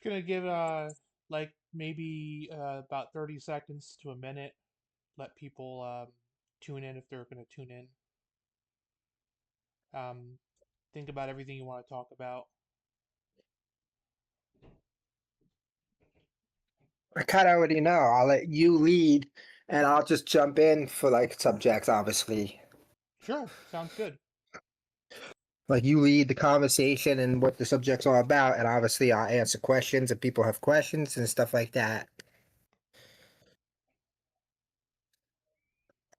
Just gonna give like maybe about 30 seconds to a minute. Let people tune in if they're gonna tune in. Um, think about everything you want to talk about. I kind of already know. I'll let you lead, and I'll just jump in for like subjects, obviously. Sure, sounds good. Like you lead the conversation and what the subject's all about, and obviously I'll answer questions if people have questions and stuff like that.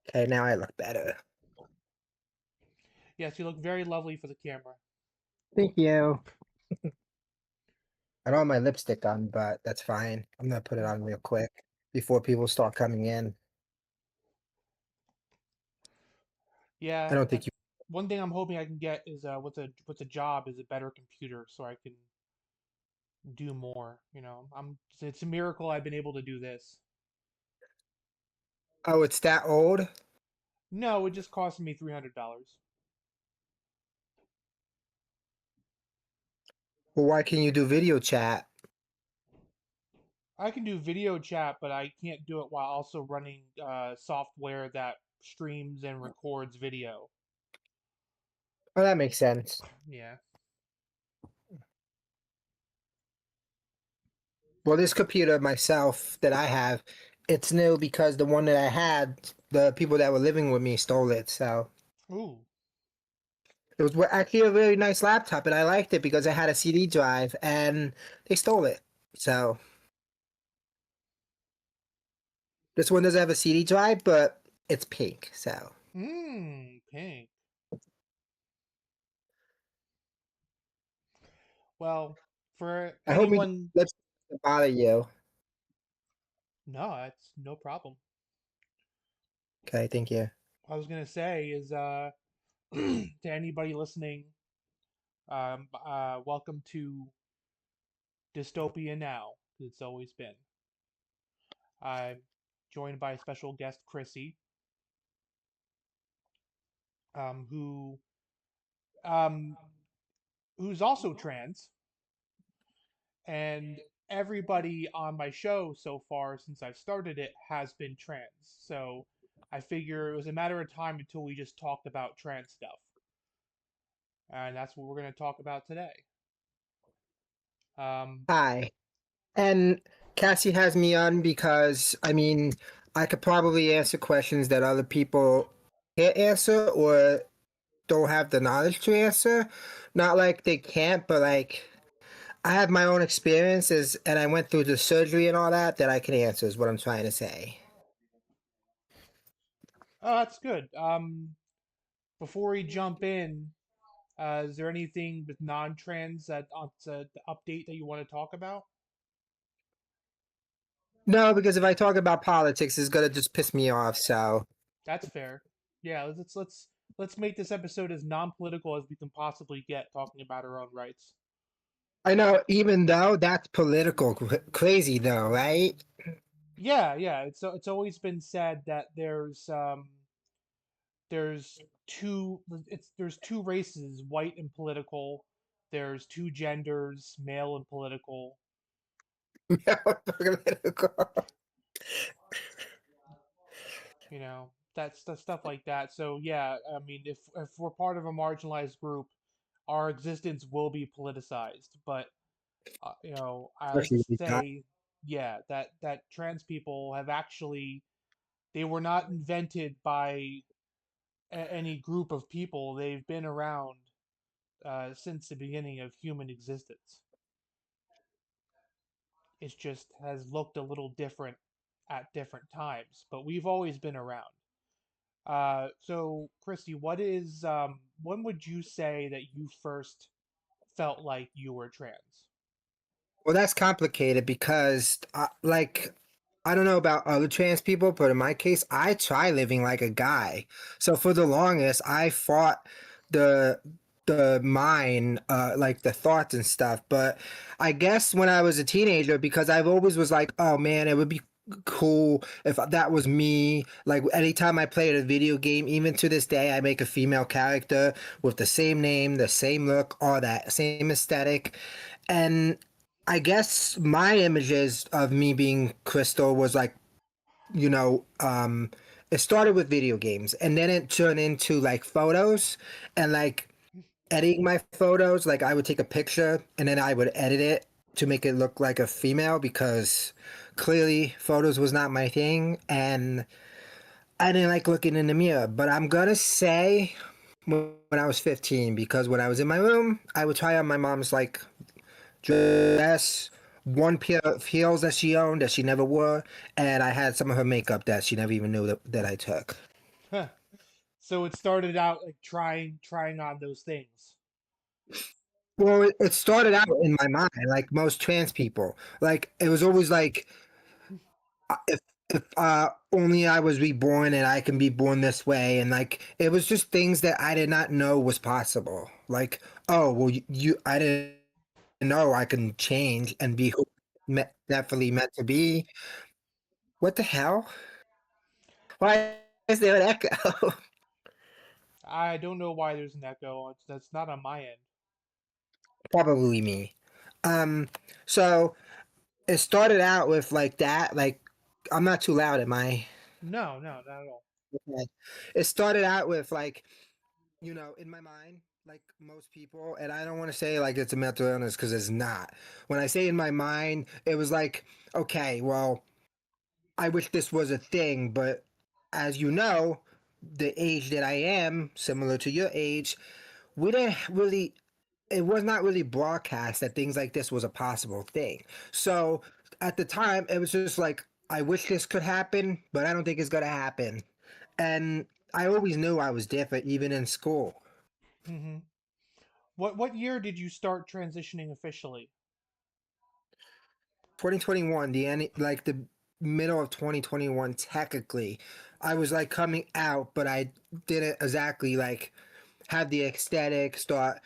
Okay, now I look better. Yes, you look very lovely for the camera. Thank you. I don't have my lipstick on, but that's fine. I'm gonna put it on real quick before people start coming in. I Yeah, don't think that's you. one thing I'm hoping I can get is what's a job is a better computer so I can do more. It's a miracle I've been able to do this. Oh, it's that old? No, it just cost me $300. Well, why can you do video chat? I can do video chat, but I can't do it while also running software that streams and records video. Oh, that makes sense. Yeah. Well, this computer myself that I have, it's new because the one that I had, the people that were living with me stole it. So Ooh. it was actually a really nice laptop, and I liked it because it had a CD drive, and they stole it. So this one doesn't have a CD drive, but it's pink. So Pink. Well, for I hope me anyone, let's bother you. no, that's no problem. Okay, thank you. I was gonna say is to anybody listening, welcome to Dystopia now. It's always been. I'm joined by special guest Chrissy, um, who um, who's also trans, and everybody on my show so far since I've started it has been trans. So I figure it was a matter of time until we just talked about trans stuff, and that's what we're going to talk about today. Um, Hi. And Cassie has me on because, I mean, I could probably answer questions that other people can't answer or don't have the knowledge to answer. Not like they can't, but like I have my own experiences and I went through the surgery and all that I can answer is what I'm trying to say. oh, that's good. Before we jump in, is there anything with non-trans that the update that you want to talk about? No, because if I talk about politics, it's gonna just piss me off. So That's fair. Yeah, let's make this episode as non-political as we can possibly get, talking about our own rights. I know, even though that's political crazy, though, right? Yeah, yeah. It's always been said that there's there's two races, white and political. There's two genders, male and political. Political. That's the stuff like that. So yeah, I mean, if we're part of a marginalized group, our existence will be politicized. But I like to Especially with that. say, yeah, that trans people have actually they were not invented by any group of people. They've been around since the beginning of human existence. It just has looked a little different at different times, but we've always been around. So, Christy, when would you say that you first felt like you were trans? Well, that's complicated because, like, I don't know about other trans people, but in my case, I try living like a guy. So for the longest, I fought the mind, like the thoughts and stuff. But I guess when I was a teenager, because I've always was like, oh man, it would be cool if that was me. Like anytime I played a video game, even to this day, I make a female character with the same name, the same look, all that, same aesthetic, and I guess my images of me being Crystal was like, you know, it started with video games and then it turned into like photos and like editing my photos. Like I would take a picture and then I would edit it to make it look like a female because clearly photos was not my thing and I didn't like looking in the mirror. But I'm gonna say when I was 15 because when I was in my room, I would try on my mom's like dress, one pair of heels that she owned that she never wore, and I had some of her makeup that she never even knew that I took. Huh. So it started out like trying on those things. Well, it started out in my mind, like most trans people. Like it was always like, if only I was reborn and I can be born this way, and like it was just things that I did not know was possible. Like, oh well, I didn't know I can change and be who definitely meant to be. What the hell? Why is there an echo? I don't know why there's an echo. That's not on my end. Probably me. Um, so it started out with like that. Like, I'm not too loud, am I? No, no, not at all. Okay. It started out with like, in my mind, like most people, and I don't want to say like it's a mental illness because it's not. When I say in my mind, it was like, okay, well, I wish this was a thing, but as you know, the age that I am, similar to your age, we didn't really it was not really broadcast that things like this was a possible thing. So at the time, it was just like, I wish this could happen, but I don't think it's gonna happen. And I always knew I was different, even in school. Hmm. What year did you start transitioning officially? 2021, the end, like the middle of 2021, technically, I was like coming out, but I didn't exactly like have the aesthetic start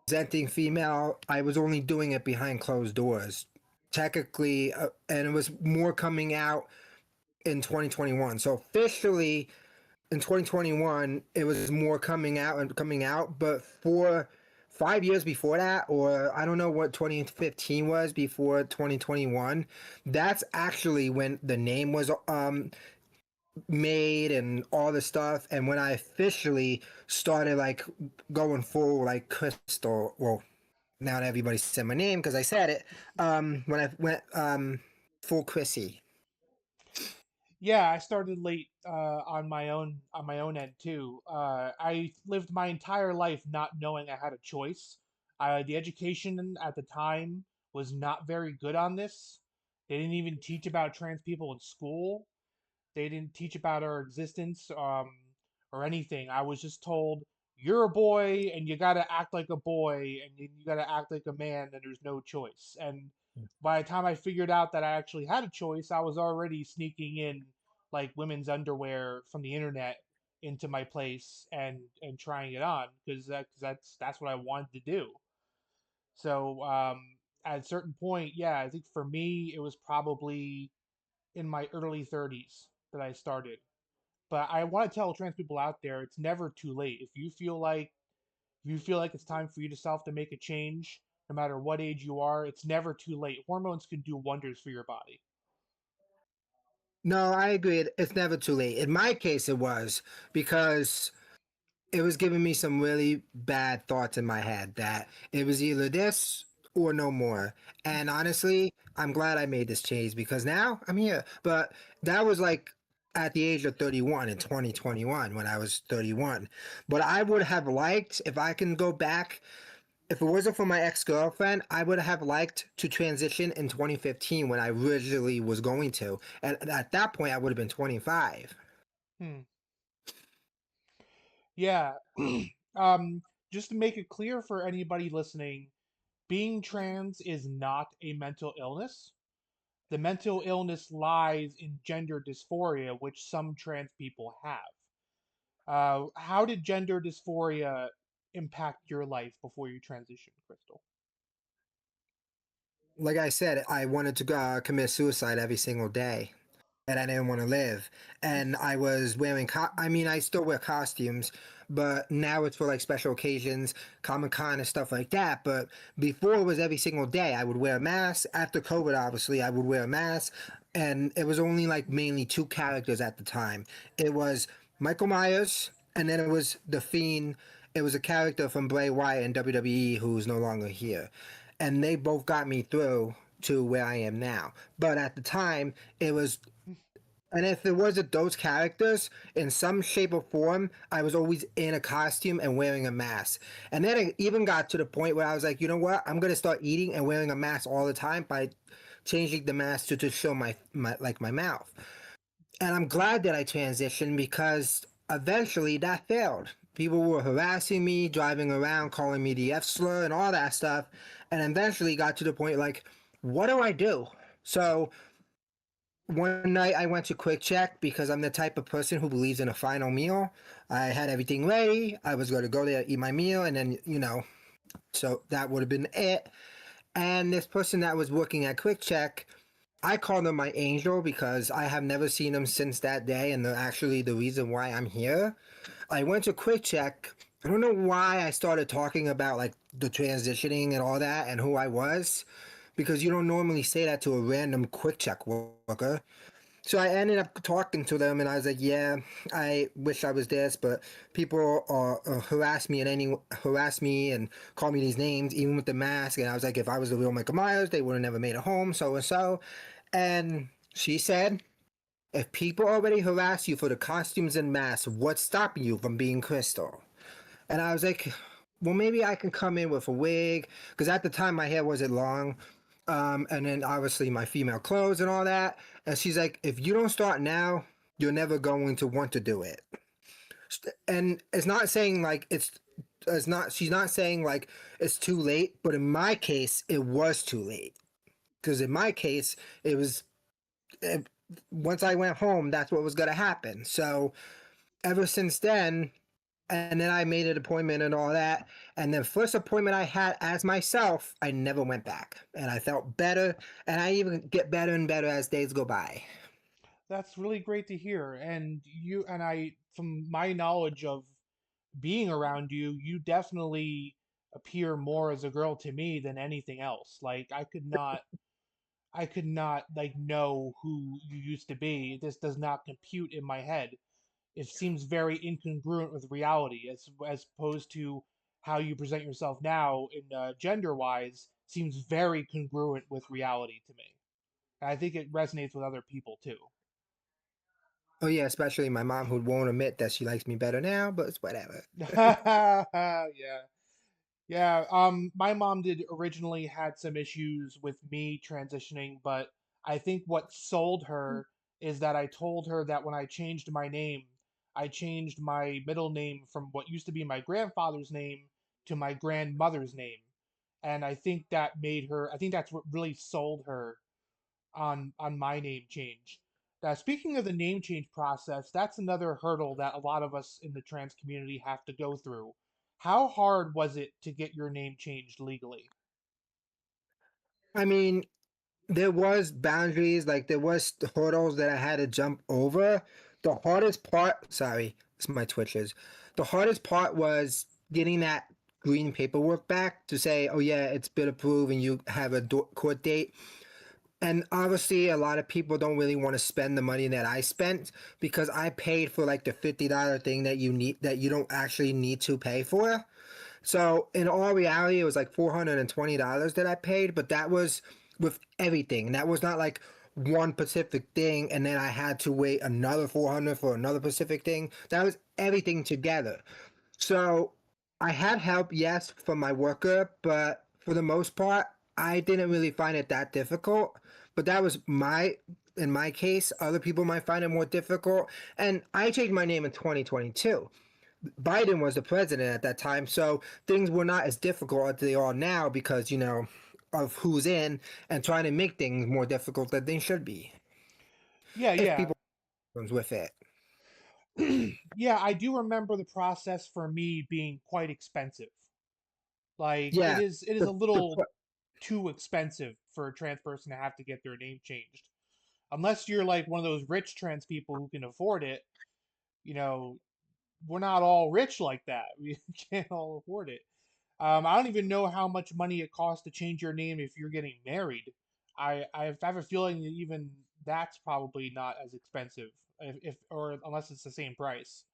presenting female. I was only doing it behind closed doors technically, and it was more coming out in 2021. So officially in 2021, it was more coming out and coming out. But for 5 years before that, or I don't know what 2015 was before 2021, that's actually when the name was made and all the stuff. And when I officially started like going full like Crystal, well, now that everybody said my name because I said it, when I went full Chrissy. Yeah, I started late on my own end too. I lived my entire life not knowing I had a choice. The education at the time was not very good on this. They didn't even teach about trans people in school. They didn't teach about our existence or anything. I was just told you're a boy and you gotta act like a boy and you gotta act like a man and there's no choice. And by the time I figured out that I actually had a choice, I was already sneaking in like women's underwear from the internet into my place and trying it on because that's what I wanted to do. So at a certain point, yeah, I think for me it was probably in my early 30s that I started. But I want to tell trans people out there, it's never too late. If you feel like it's time for yourself to make a change, no matter what age you are, it's never too late. Hormones can do wonders for your body. No, I agree. It's never too late. In my case, it was because it was giving me some really bad thoughts in my head that it was either this or no more. And honestly, I'm glad I made this change because now I'm here. But that was like at the age of 31 in 2021 when I was 31. But I would have liked, if I can go back, if it wasn't for my ex-girlfriend, I would have liked to transition in 2015 when I originally was going to. And at that point, I would have been 25. Hmm. Yeah. um, just to make it clear for anybody listening, being trans is not a mental illness. The mental illness lies in gender dysphoria, which some trans people have. How did gender dysphoria impact your life before you transitioned, Crystal? Like I said, I wanted to commit suicide every single day. And I didn't want to live. And I was wearing, I mean, I still wear costumes, but now it's for like special occasions, Comic Con and stuff like that. But before it was every single day. I would wear a mask. After COVID, obviously, I would wear a mask, and it was only like mainly two characters at the time. It was Michael Myers, and then it was the Fiend. It was a character from Bray Wyatt in WWE who's no longer here, and they both got me through to where I am now. But at the time, it was, and if it wasn't those characters, in some shape or form, I was always in a costume and wearing a mask. And then it even got to the point where I was like, you know what? I'm gonna start eating and wearing a mask all the time by changing the mask to just show my mouth. And I'm glad that I transitioned because eventually that failed. People were harassing me, driving around, calling me the F slur and all that stuff. And eventually got to the point like, what do I do? So one night I went to Quick Check because I'm the type of person who believes in a final meal. I had everything ready. I was going to go there, eat my meal, and then, so that would have been it. And this person that was working at Quick Check, I called him my angel because I have never seen him since that day, and they're actually the reason why I'm here. I went to Quick Check. I don't know why I started talking about like the transitioning and all that and who I was, because you don't normally say that to a random Quick Check worker. So I ended up talking to them, and I was like, "Yeah, I wish I was this, but people harass me harass me and call me these names, even with the mask." And I was like, "If I was the real Michael Myers, they would have never made it home, so and so." And she said, "If people already harass you for the costumes and masks, what's stopping you from being Crystal?" And I was like, well, maybe I can come in with a wig because at the time my hair wasn't long. And then obviously my female clothes and all that. And she's like, if you don't start now, you're never going to want to do it. And it's not saying like it's not, she's not saying like it's too late, but in my case, it was too late. Because in my case, it was, it, once I went home, that's what was going to happen. So ever since then, and then I made an appointment and all that. And the first appointment I had as myself, I never went back. And I felt better. And I even get better and better as days go by. That's really great to hear. And you and I, from my knowledge of being around you, you definitely appear more as a girl to me than anything else. Like I could not like know who you used to be. This does not compute in my head. It seems very incongruent with reality, as opposed to how you present yourself now in gender wise. Seems very congruent with reality to me. And I think it resonates with other people too. Oh, yeah, especially my mom who won't admit that she likes me better now, but it's whatever. Yeah. Yeah, my mom did originally had some issues with me transitioning, but I think what sold her is that I told her that when I changed my name, I changed my middle name from what used to be my grandfather's name to my grandmother's name. And I think that made her, I think that's what really sold her on my name change. Now, speaking of the name change process, that's another hurdle that a lot of us in the trans community have to go through. How hard was it to get your name changed legally? I mean, there was boundaries, like there was hurdles that I had to jump over. The hardest part, sorry, it's my twitches. The hardest part was getting that green paperwork back to say, oh yeah, it's been approved and you have a court date. And obviously, a lot of people don't really want to spend the money that I spent because I paid for like the $50 thing that you need that you don't actually need to pay for. So in all reality, it was like $420 that I paid, but that was with everything. That was not like one specific thing, and then I had to wait another 400 for another specific thing. That was everything together. So I had help, yes, from my worker, but for the most part, I didn't really find it that difficult. But that was in my case. Other people might find it more difficult. And I changed my name in 2022. Biden was the president at that time, so things were not as difficult as they are now because, of who's in and trying to make things more difficult than they should be Yeah, if yeah. people comes with it. Yeah, I do remember the process for me being quite expensive. Like Yeah, it is a the, the little too expensive for a trans person to have to get their name changed. Unless you're like one of those rich trans people who can afford it, you know, we're not all rich like that. We can't all afford it. I don't even know how much money it costs to change your name if you're getting married. I have a feeling that even that's probably not as expensive, if or unless it's the same price.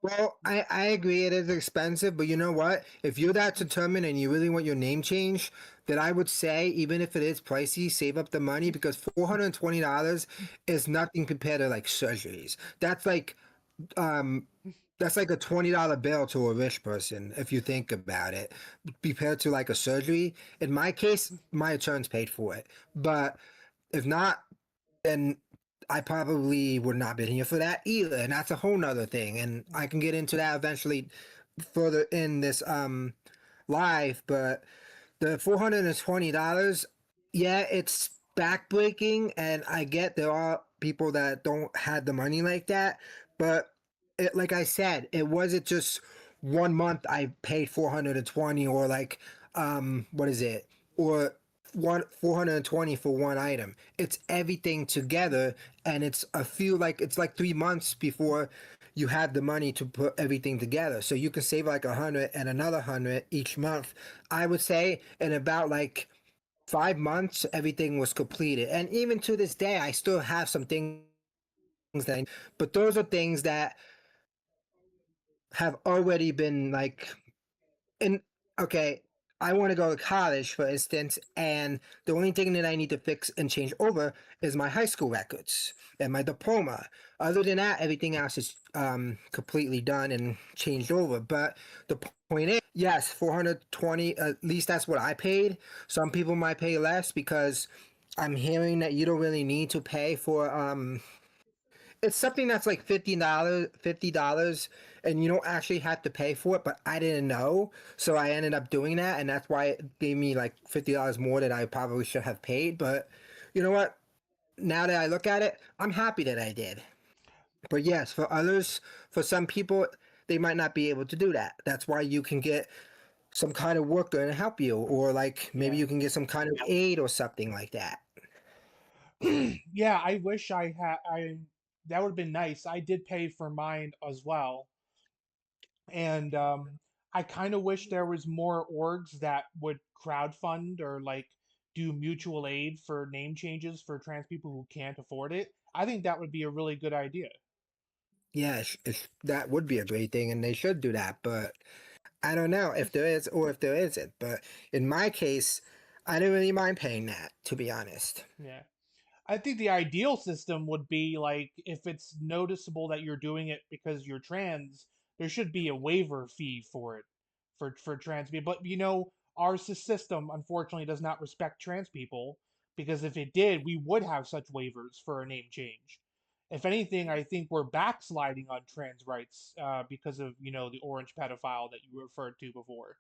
Well, I agree it is expensive, but you know what? If you're that determined and you really want your name changed, then I would say, even if it is pricey, save up the money because $420 is nothing compared to like surgeries. Um that's like a $20 bill to a rich person if you think about it, compared to like a surgery. In my case, my insurance paid for it. But if not, then I probably would not been here for that either. And that's a whole nother thing. And I can get into that eventually further in this live, but the $420, yeah, it's backbreaking, and I get there are people that don't have the money like that, but like I said, it wasn't just 1 month I paid 420 or like what is it? Or one 420 for one item. It's everything together, and it's like 3 months before you have the money to put everything together. So you can save like 100 and another 100 each month. I would say in about like 5 months, everything was completed. And even to this day, I still have some things but those are things that have already been like and okay, I want to go to college, for instance, and the only thing that I need to fix and change over is my high school records and my diploma. Other than that, everything else is completely done and changed over. But the point is, yes, 420, at least that's what I paid. Some people might pay less because I'm hearing that you don't really need to pay for it's something that's like $50, and you don't actually have to pay for it, but I didn't know. So I ended up doing that, and that's why it gave me like $50 more than I probably should have paid. But you know what? Now that I look at it, I'm happy that I did. But yes, for others, for some people, they might not be able to do that. That's why you can get some kind of worker to help you, or like maybe Yeah. you can get some kind of aid or something like that. Yeah, I wish I had I that would have been nice. I did pay for mine as well. And I kind of wish there was more orgs that would crowdfund or like do mutual aid for name changes for trans people who can't afford it. I think that would be a really good idea. Yeah, that would be a great thing, and they should do that. But I don't know if there is or if there isn't, but in my case, I don't really mind paying that, to be honest. Yeah. I think the ideal system would be like if it's noticeable that you're doing it because you're trans, there should be a waiver fee for it for trans people. But our system unfortunately does not respect trans people because if it did, we would have such waivers for a name change. If anything, I think we're backsliding on trans rights because of the orange pedophile that you referred to before.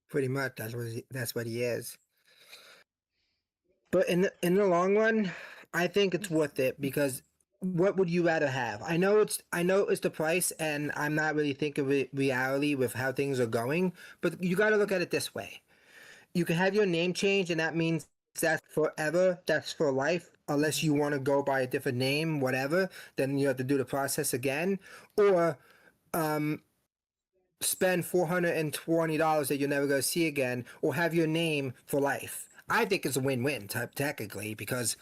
Pretty much, that's what he is. But in the long run, I think it's worth it because what would you rather have? I know it's the price, and I'm not really thinking of reality with how things are going. But you got to look at it this way: you can have your name changed, and that means that's forever, that's for life, unless Hmm. you want to go by a different name, whatever, then you have to do the process again. Or spend $420 that you're never going to see again, or have your name for life. I think it's a win-win technically because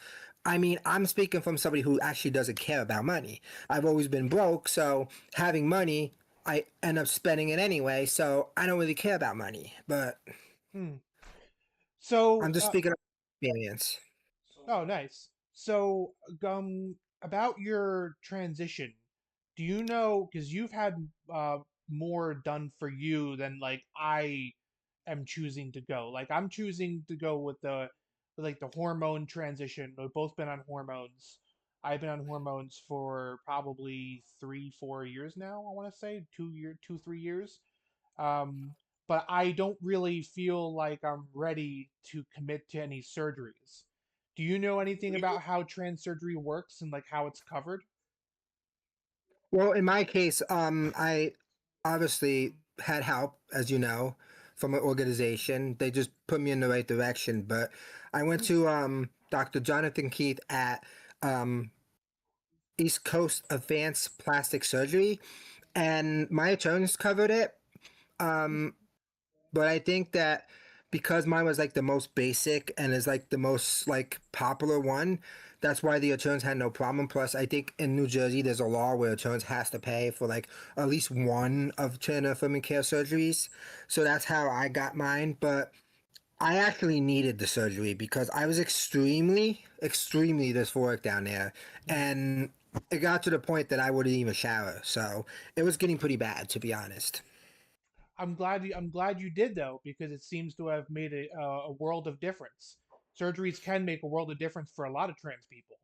I mean, I'm speaking from somebody who actually doesn't care about money. I've always been broke, so having money, I end up spending it anyway, so I don't really care about money. But Hmm. So, I'm just speaking of experience. oh, nice. So, about your transition, do you know, because you've had more done for you than like I am choosing to go. Like I'm choosing to go with like the hormone transition. We've both been on hormones. I've been on hormones for probably 3, 4 years now. I want to say 2, 3 years. Um, but I don't really feel like I'm ready to commit to any surgeries. Do you know anything about how trans surgery works and like how it's covered? Well, in my case, I obviously had help, as you know, from an organization. They just put me in the right direction. But I went to Dr. Jonathan Keith at um, East Coast Advanced Plastic Surgery, and my attorneys covered it. Um, but I think that because mine was like the most basic and is like the most like popular one, that's why the attorneys had no problem. Plus, I think in New Jersey there's a law where attorneys has to pay for like at least one of gender affirming care surgeries. So that's how I got mine. But I actually needed the surgery because I was extremely dysphoric down there, Mhm. and it got to the point that I wouldn't even shower. So it was getting pretty bad, to be honest. I'm glad you did though, because it seems to have made a world of difference. Surgeries can make a world of difference for a lot of trans people.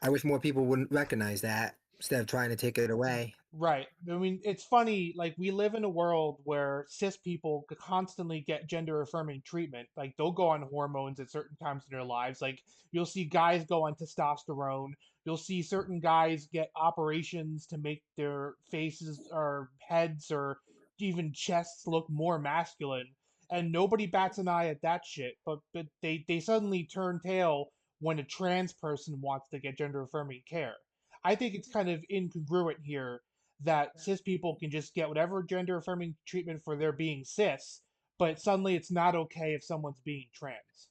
I wish more people wouldn't recognize that instead of trying to take it away. Right. I mean, it's funny, like, we live in a world where cis people constantly get gender affirming treatment. Like, they'll go on hormones at certain times in their lives. Like, you'll see guys go on testosterone. You'll see certain guys get operations to make their faces or heads or even chests look more masculine. And nobody bats an eye at that shit. But they suddenly turn tail when a trans person wants to get gender affirming care. I think it's kind of incongruent here that cis people can just get whatever gender affirming treatment for their being cis, but suddenly it's not okay if someone's being trans.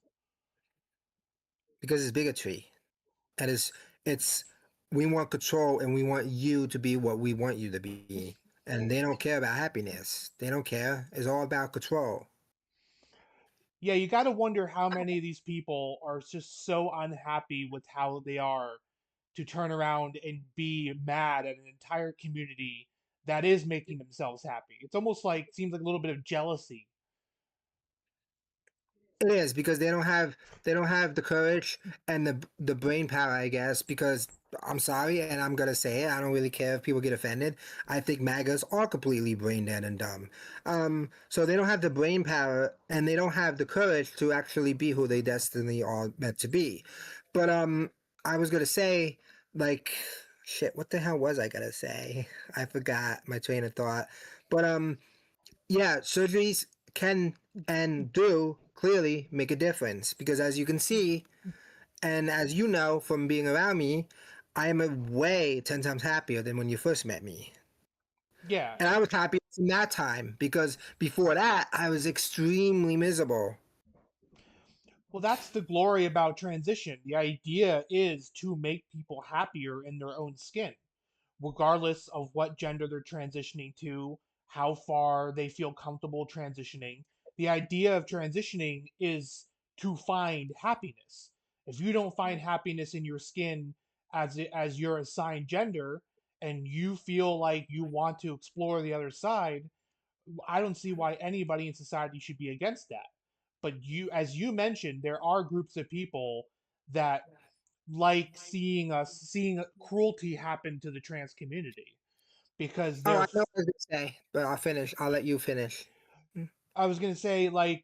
Because it's bigotry. And it's we want control and we want you to be what we want you to be. And they don't care about happiness. They don't care. It's all about control. Yeah, you got to wonder how many of these people are just so unhappy with how they are to turn around and be mad at an entire community that is making themselves happy. It's almost like seems like a little bit of jealousy. It is because they don't have the courage and the brain power, I guess. Because I'm sorry, and I'm gonna say it. I don't really care if people get offended. I think MAGAs are completely brain dead and dumb. So they don't have the brain power and they don't have the courage to actually be who they destiny are meant to be. But I was gonna say like shit. What the hell was I gonna say? I forgot my train of thought. But yeah, surgeries can and do clearly make a difference because as you can see, and as you know from being around me, I am a way 10 times happier than when you first met me. Yeah, And I was happy in that time because before that, I was extremely miserable. well, that's the glory about transition. The idea is to make people happier in their own skin, regardless of what gender they're transitioning to, how far they feel comfortable transitioning. The idea of transitioning is to find happiness. If you don't find happiness in your skin as your assigned gender and you feel like you want to explore the other side, I don't see why anybody in society should be against that. But as you mentioned, there are groups of people that like seeing cruelty happen to the trans community because Oh, I know what I was gonna say, but I'll finish. I'll let you finish. Mm. I was gonna say like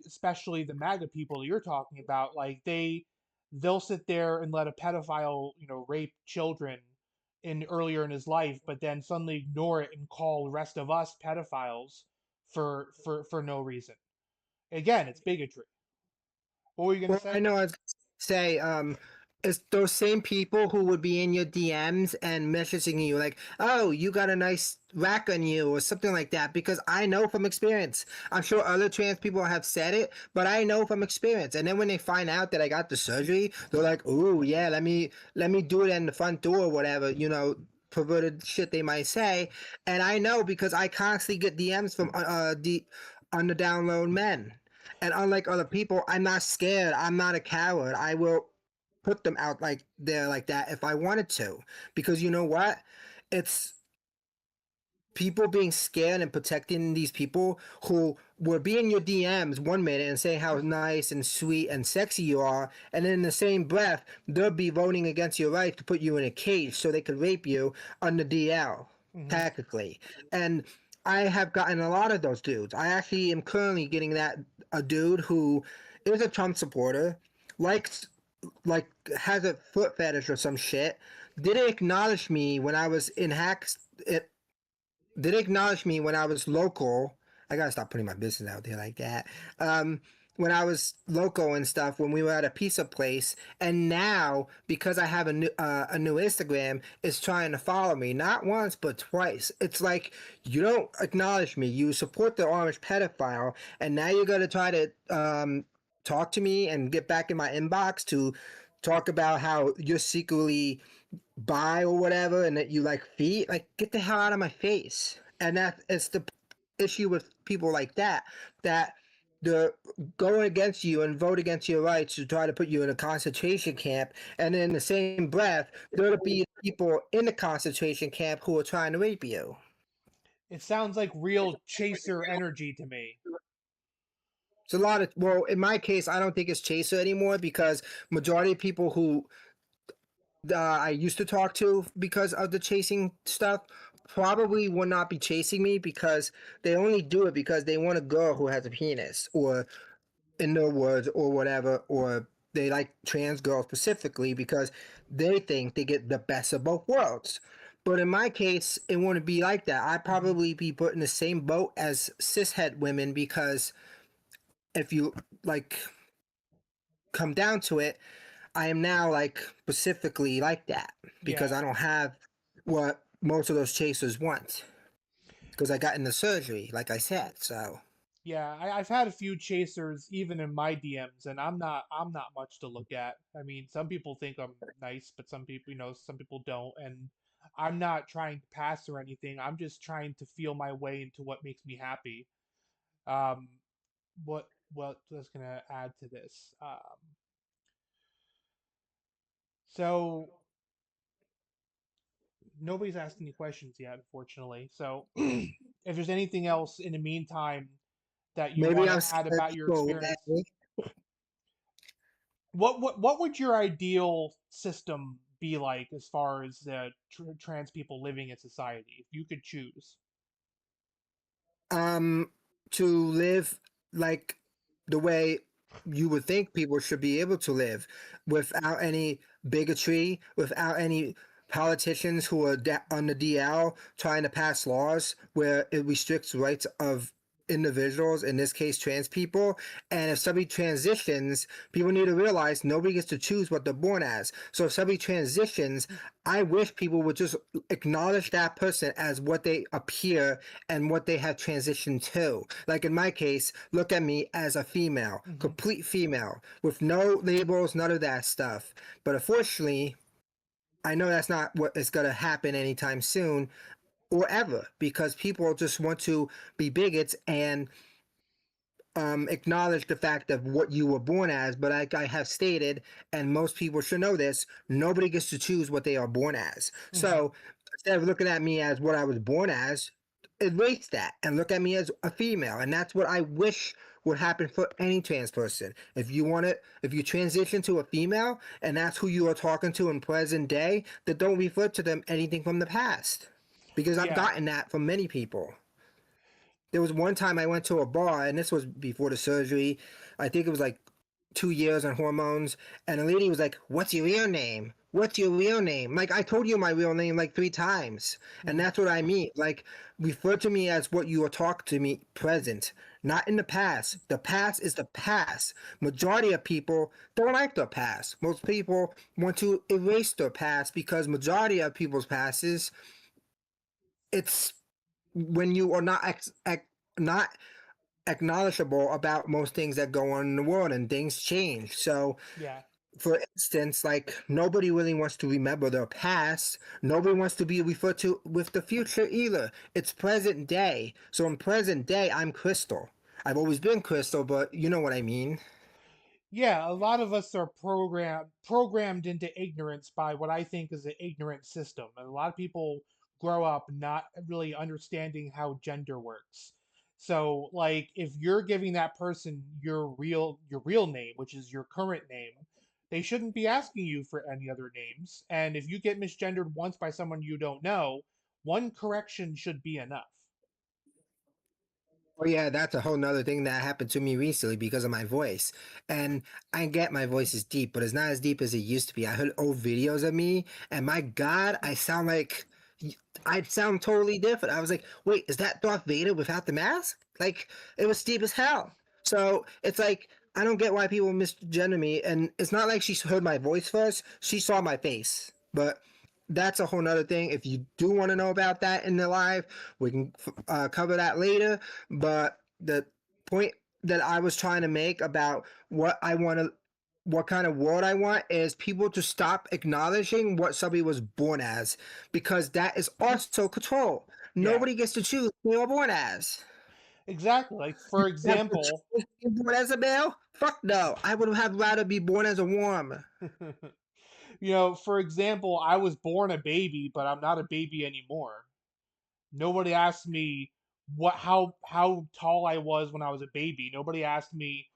especially the MAGA people that you're talking about, like they'll sit there and let a pedophile rape children in earlier in his life, but then suddenly ignore it and call the rest of us pedophiles for no reason. Again, it's bigotry. What were you gonna Well, I say? know I was gonna say, it's those same people who would be in your DMs and messaging you like, "Oh, you got a nice rack on you" or something like that. Because I know from experience. I'm sure other trans people have said it, but I know from experience. And then when they find out that I got the surgery, they're like, "Ooh, yeah, let me do it in the front door, or whatever." Perverted shit they might say, and I know because I constantly get DMs from the underdownload men. And unlike other people, I'm not scared. I'm not a coward. I will put them out like there like that if I wanted to. Because you know what? It's people being scared and protecting these people who will be in your DMs 1 minute and say how nice and sweet and sexy you are, and then in the same breath, they'll be voting against your right to put you in a cage so they could rape you on the DL, Hmm. tactically. And I have gotten a lot of those dudes. I actually am currently getting that a dude who is a Trump supporter, likes like has a foot fetish or some shit. Didn't acknowledge me when I was in hacks. It did acknowledge me when I was local. I gotta stop putting my business out there like that. Um, when I was local and stuff, when we were at a pizza place, and now because I have a new Instagram, it's trying to follow me not once but twice. It's like you don't acknowledge me. You support the orange pedophile, and now you're gonna try to talk to me and get back in my inbox to talk about how you're secretly bi or whatever, and that you like feet. Like, get the hell out of my face. And that it's the issue with people like that, that they're going against you and vote against your rights to try to put you in a concentration camp, and in the same breath there'll be people in the concentration camp who are trying to rape you. It sounds like real chaser energy to me. It's a lot of, well, in my case I don't think it's chaser anymore, because majority of people who I used to talk to because of the chasing stuff probably will not be chasing me, because they only do it because they want a girl who has a penis, or in their words, or whatever, or they like trans girls specifically because they think they get the best of both worlds. But in my case, it wouldn't be like that. I'd Hmm. probably be put in the same boat as cishet women, because if you like come down to it, I am now like specifically like that, because Yeah, I don't have what most of those chasers want, because I got into surgery, like I said. So yeah. I've had a few chasers even in my DMs, and I'm not much to look at. I mean, some people think I'm nice, but some people, some people don't. And I'm not trying to pass or anything. I'm just trying to feel my way into what makes me happy. Um, what was gonna add to this? So nobody's asked any questions yet, unfortunately. So if there's anything else in the meantime that you maybe want to I'm add scared about your people at experience, me. what would your ideal system be like as far as trans people living in society if you could choose? um to live like the way you would think people should be able to live, without any bigotry, without any politicians who are on the DL trying to pass laws where it restricts rights of individuals, in this case trans people. And if somebody transitions, people need to realize nobody gets to choose what they're born as. So if somebody transitions, I wish people would just acknowledge that person as what they appear and what they have transitioned to. Like in my case, look at me as a female, Hmm. complete female, with no labels, none of that stuff. But unfortunately, I know that's not what is going to happen anytime soon or ever, because people just want to be bigots and acknowledge the fact of what you were born as. But like I have stated, and most people should know this, nobody gets to choose what they are born as. Hmm. So instead of looking at me as what I was born as, erase that and look at me as a female. And that's what I wish would happen for any trans person. If you want it, if you transition to a female and that's who you are talking to in present day, then don't refer to them anything from the past. Because I've Yeah. gotten that from many people. There was one time I went to a bar, and this was before the surgery. I think it was like 2 years on hormones, and a lady was like, "What's your real name? What's your real name?" Like, I told you my real name like 3 times, and Hmm. that's what I mean. Like, refer to me as what you are talking to me present, not in the past. The past is the past. Majority of people don't like their past. Most people want to erase their past, because majority of people's past is, it's when you are not acknowledgeable about most things that go on in the world, and things change. So Yeah. for instance, like, nobody really wants to remember their past, nobody wants to be referred to with the future either. It's present day. So in present day, I'm Crystal. I've always been Crystal, but you know what I mean. Yeah, a lot of us are programmed into ignorance by what I think is an ignorant system. And a lot of people grow up not really understanding how gender works. So, like, if you're giving that person your real name, which is your current name, they shouldn't be asking you for any other names. And if you get misgendered once by someone you don't know, one correction should be enough. Oh yeah, that's a whole nother thing that happened to me recently because of my voice. And I get my voice is deep, but it's not as deep as it used to be. I heard old videos of me, and my God, I sound totally different. I was like, wait, is that Darth Vader without the mask? Like, it was deep as hell. So it's like I don't get why people misgender me. And it's not like she heard my voice first; she saw my face. But that's a whole nother thing. If you do want to know about that in the live, we can cover that later. But the point that I was trying to make about what I want to, what kind of world I want, is people to stop acknowledging what somebody was born as, because that is also control. Yeah, Nobody gets to choose who they were born as. exactly. Like for Have to example, choose to be born as a male? Fuck no. I would have rather be born as a worm. for example, I was born a baby, but I'm not a baby anymore. Nobody asked me how tall I was when I was a baby. Nobody asks me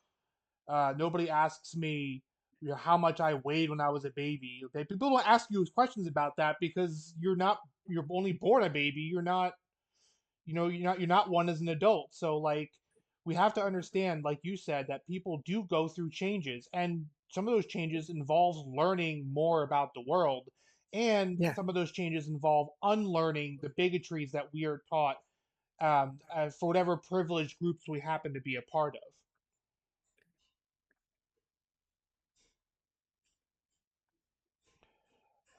how much I weighed when I was a baby. People don't ask you questions about that because you're only born a baby. You're not one as an adult. So like we have to understand, like you said, that people do go through changes, and some of those changes involves learning more about the world, and Yeah. some of those changes involve unlearning the bigotries that we are taught, for whatever privileged groups we happen to be a part of.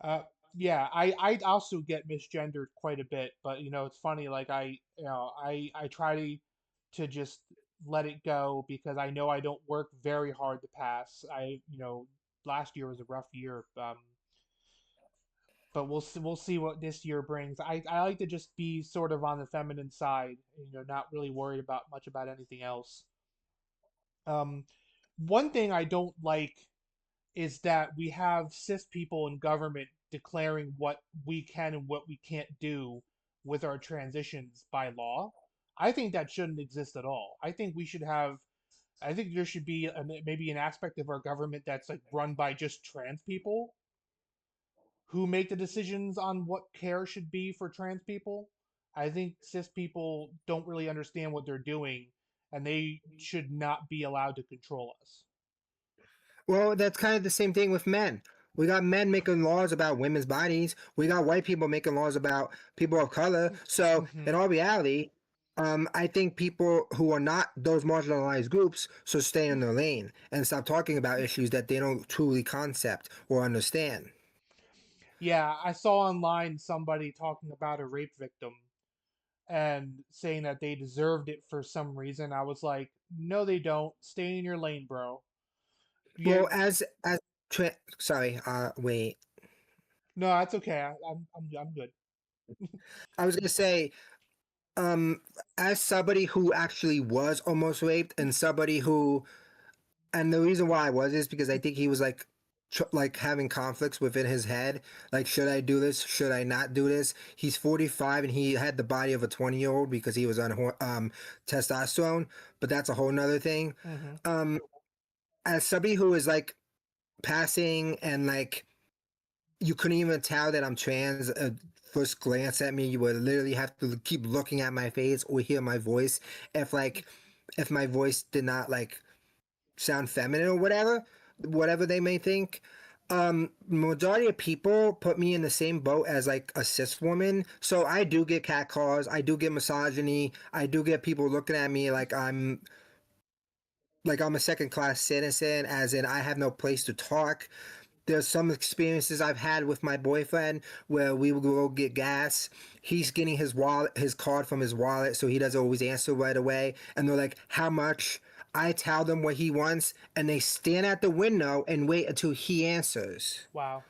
Uh, yeah, I also get misgendered quite a bit, but it's funny. Like I try to just let it go because I know I don't work very hard to pass. Last year was a rough year, but we'll see what this year brings. I like to just be sort of on the feminine side, not really worried about much about anything else. Um, One thing I don't like is that we have cis people in government declaring what we can and what we can't do with our transitions by law. I think that shouldn't exist at all. I think there should be maybe an aspect of our government that's like run by just trans people who make the decisions on what care should be for trans people. I think cis people don't really understand what they're doing, and they should not be allowed to control us. Well, that's kind of the same thing with men. We got men making laws about women's bodies. We got white people making laws about people of color. So, Mm-hmm. in all reality, I think people who are not those marginalized groups should stay in their lane and stop talking about issues that they don't truly concept or understand. Yeah, I saw online somebody talking about a rape victim and saying that they deserved it for some reason. I was like, no, they don't. Stay in your lane, bro. Yeah, Well, sorry, wait. no, that's okay. I'm good. I was gonna say, um, as somebody who actually was almost raped, and somebody who, and the reason why I was is because I think he was like like having conflicts within his head, like should I do this, should I not do this. He's 45 and he had the body of a 20-year-old because he was on testosterone, but that's a whole nother thing. Mm-hmm. um as somebody who is like passing, and like you couldn't even tell that I'm trans. First glance at me, you would literally have to keep looking at my face or hear my voice if my voice did not like sound feminine or whatever they may think. Majority of people put me in the same boat as like a cis woman, so I do get catcalls, I do get misogyny, I do get people looking at me like I'm a second class citizen, as in I have no place to talk. There's some experiences I've had with my boyfriend where we will go get gas. He's getting his card from his wallet, so he doesn't always answer right away. And they're like, "How much?" I tell them what he wants, and they stand at the window and wait until he answers, Wow.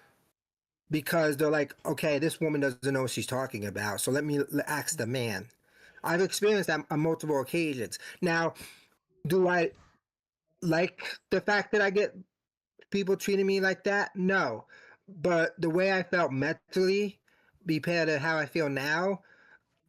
because they're like, "Okay, this woman doesn't know what she's talking about, so let me ask the man." I've experienced that on multiple occasions. Now, do I like the fact that I get people treating me like that? No. But the way I felt mentally, compared to how I feel now,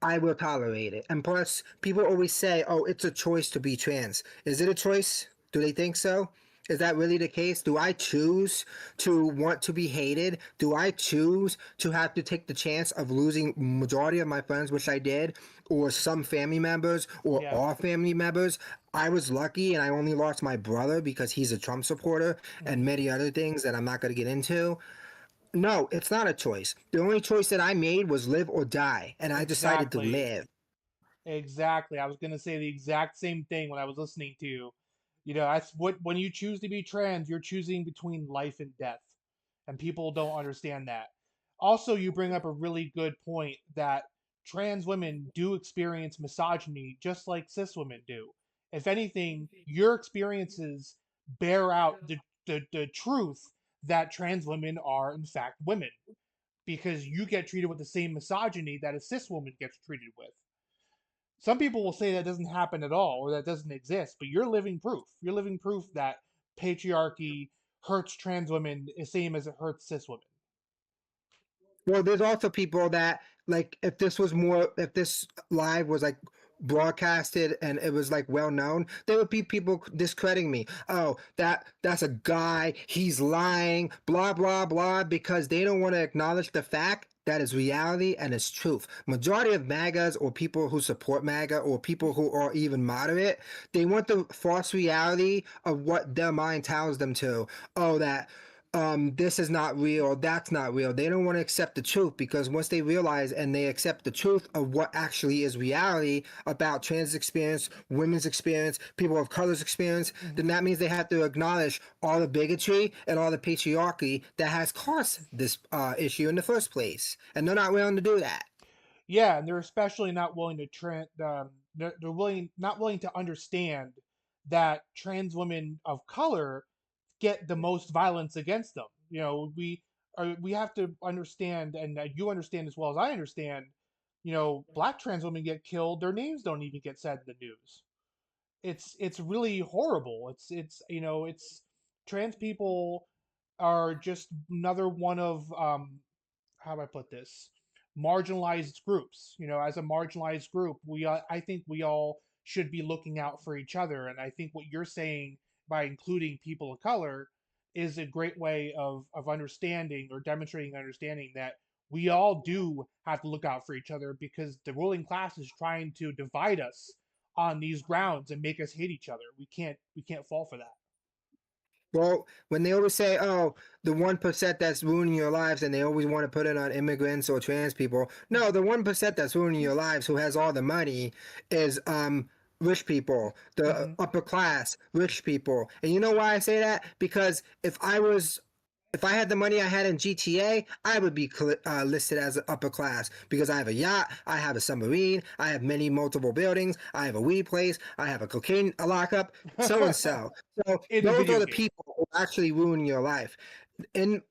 I will tolerate it. And plus, people always say, oh, it's a choice to be trans. Is it a choice? Do they think so? Is that really the case? Do I choose to want to be hated? Do I choose to have to take the chance of losing majority of my friends, which I did, or some family members, or Yeah. all family members? I was lucky and I only lost my brother because he's a Trump supporter, and Mm-hmm. many other things that I'm not going to get into. No, it's not a choice. The only choice that I made was live or die, and I decided to Exactly. live. Exactly. I was gonna say the exact same thing when I was listening to you. That's what when you choose to be trans, you're choosing between life and death, and people don't understand that. Also, you bring up a really good point that trans women do experience misogyny just like cis women do. If anything, your experiences bear out the truth that trans women are in fact women because you get treated with the same misogyny that a cis woman gets treated with. Some people will say that doesn't happen at all or that doesn't exist, but you're living proof. You're living proof that patriarchy hurts trans women the same as it hurts cis women. Well, there's also people that like if this live was like broadcasted and it was like well known, there would be people discrediting me. Oh, that's a guy, he's lying, blah blah blah, because they don't want to acknowledge the fact that is reality and it's truth. Majority of MAGAs or people who support MAGA or people who are even moderate, they want the false reality of what their mind tells them to. Oh, that this is not real, that's not real. They don't want to accept the truth because once they realize and they accept the truth of what actually is reality about trans experience, women's experience, people of color's experience, then Mm-hmm. that means they have to acknowledge all the bigotry and all the patriarchy that has caused this issue in the first place. And they're not willing to do that. Yeah, and they're especially not willing to they're willing not willing to understand that trans women of color get the most violence against them. We have to understand, and you understand as well as I understand. Black trans women get killed; their names don't even get said in the news. It's really horrible. It's trans people are just another one of how do I put this? Marginalized groups. As a marginalized group, I think we all should be looking out for each other. And I think what you're saying by including people of color is a great way of understanding or demonstrating understanding that we all do have to look out for each other because the ruling class is trying to divide us on these grounds and make us hate each other. We can't fall for that. Well, when they always say, "Oh, the 1% that's ruining your lives," and they always want to put it on immigrants or trans people, no, the 1% that's ruining your lives, who has all the money, is rich people, the Mm-hmm. upper class, rich people. And you know why I say that? Because if I had the money I had in GTA, I would be listed as an upper class because I have a yacht, I have a submarine, I have many multiple buildings, I have a weed place, I have a cocaine lockup, so and so. So In a those are video the game. people who actually ruin your life. In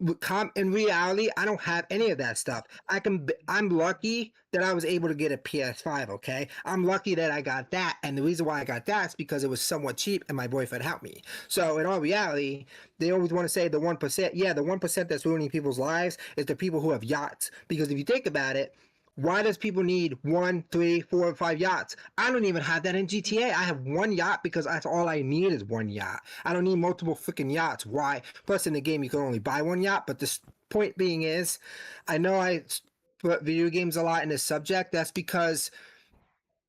reality, I don't have any of that stuff. I'm lucky that I was able to get a PS5. Okay, I'm lucky that I got that, and the reason why I got that is because it was somewhat cheap, and my boyfriend helped me. So in all reality, they always want to say the 1%. Yeah, the 1% that's ruining people's lives is the people who have yachts. Because if you think about it, why does people need one, three, four, or five yachts? I don't even have that in GTA. I have one yacht because that's all I need is one yacht. I don't need multiple freaking yachts. Why? Plus, in the game, you can only buy one yacht. But the point being is, I know I put video games a lot in this subject. That's because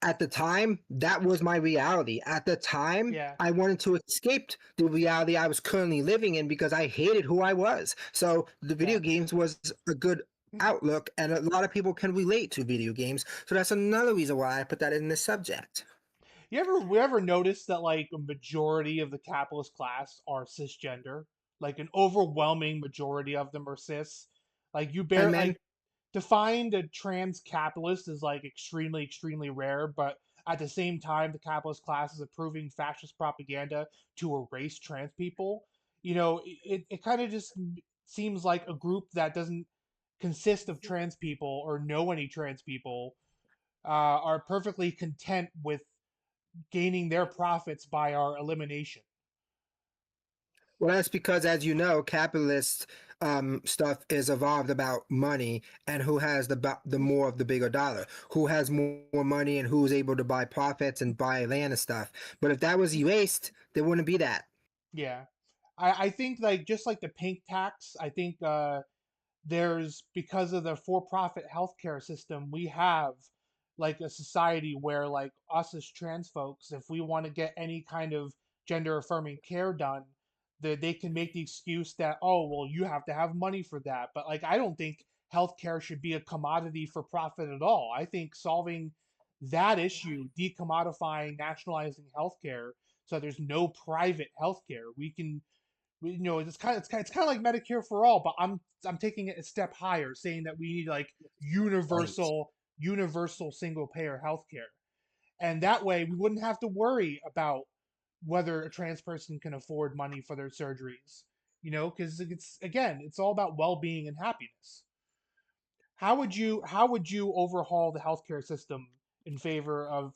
at the time, that was my reality. At the time, Yeah. I wanted to escape the reality I was currently living in because I hated who I was. So the Yeah. video games was a good outlook, and a lot of people can relate to video games. So that's another reason why I put that in this subject. You ever notice that like a majority of the capitalist class are cisgender? Like an overwhelming majority of them are cis. Like you bear And then, like to find a trans capitalist is like extremely, extremely rare, but at the same time, the capitalist class is approving fascist propaganda to erase trans people. It kind of just seems like a group that doesn't consist of trans people or know any trans people are perfectly content with gaining their profits by our elimination. well, that's because, as you know, capitalist stuff is evolved about money and who has the more of the bigger dollar, who has more money and who's able to buy profits and buy land and stuff. But if that was erased, there wouldn't be that. Yeah. I think like just like the pink tax, I think there's because of the for-profit healthcare system, we have like a society where like us as trans folks, if we want to get any kind of gender affirming care done, they can make the excuse that, oh well, you have to have money for that. But like I don't think healthcare should be a commodity for profit at all. I think solving that issue, decommodifying, nationalizing healthcare so there's no private healthcare. It's kind of like Medicare for all, but I'm taking it a step higher, saying that we need like Right. universal single payer healthcare, and that way we wouldn't have to worry about whether a trans person can afford money for their surgeries. Because it's all about well being and happiness. How would you overhaul the healthcare system in favor of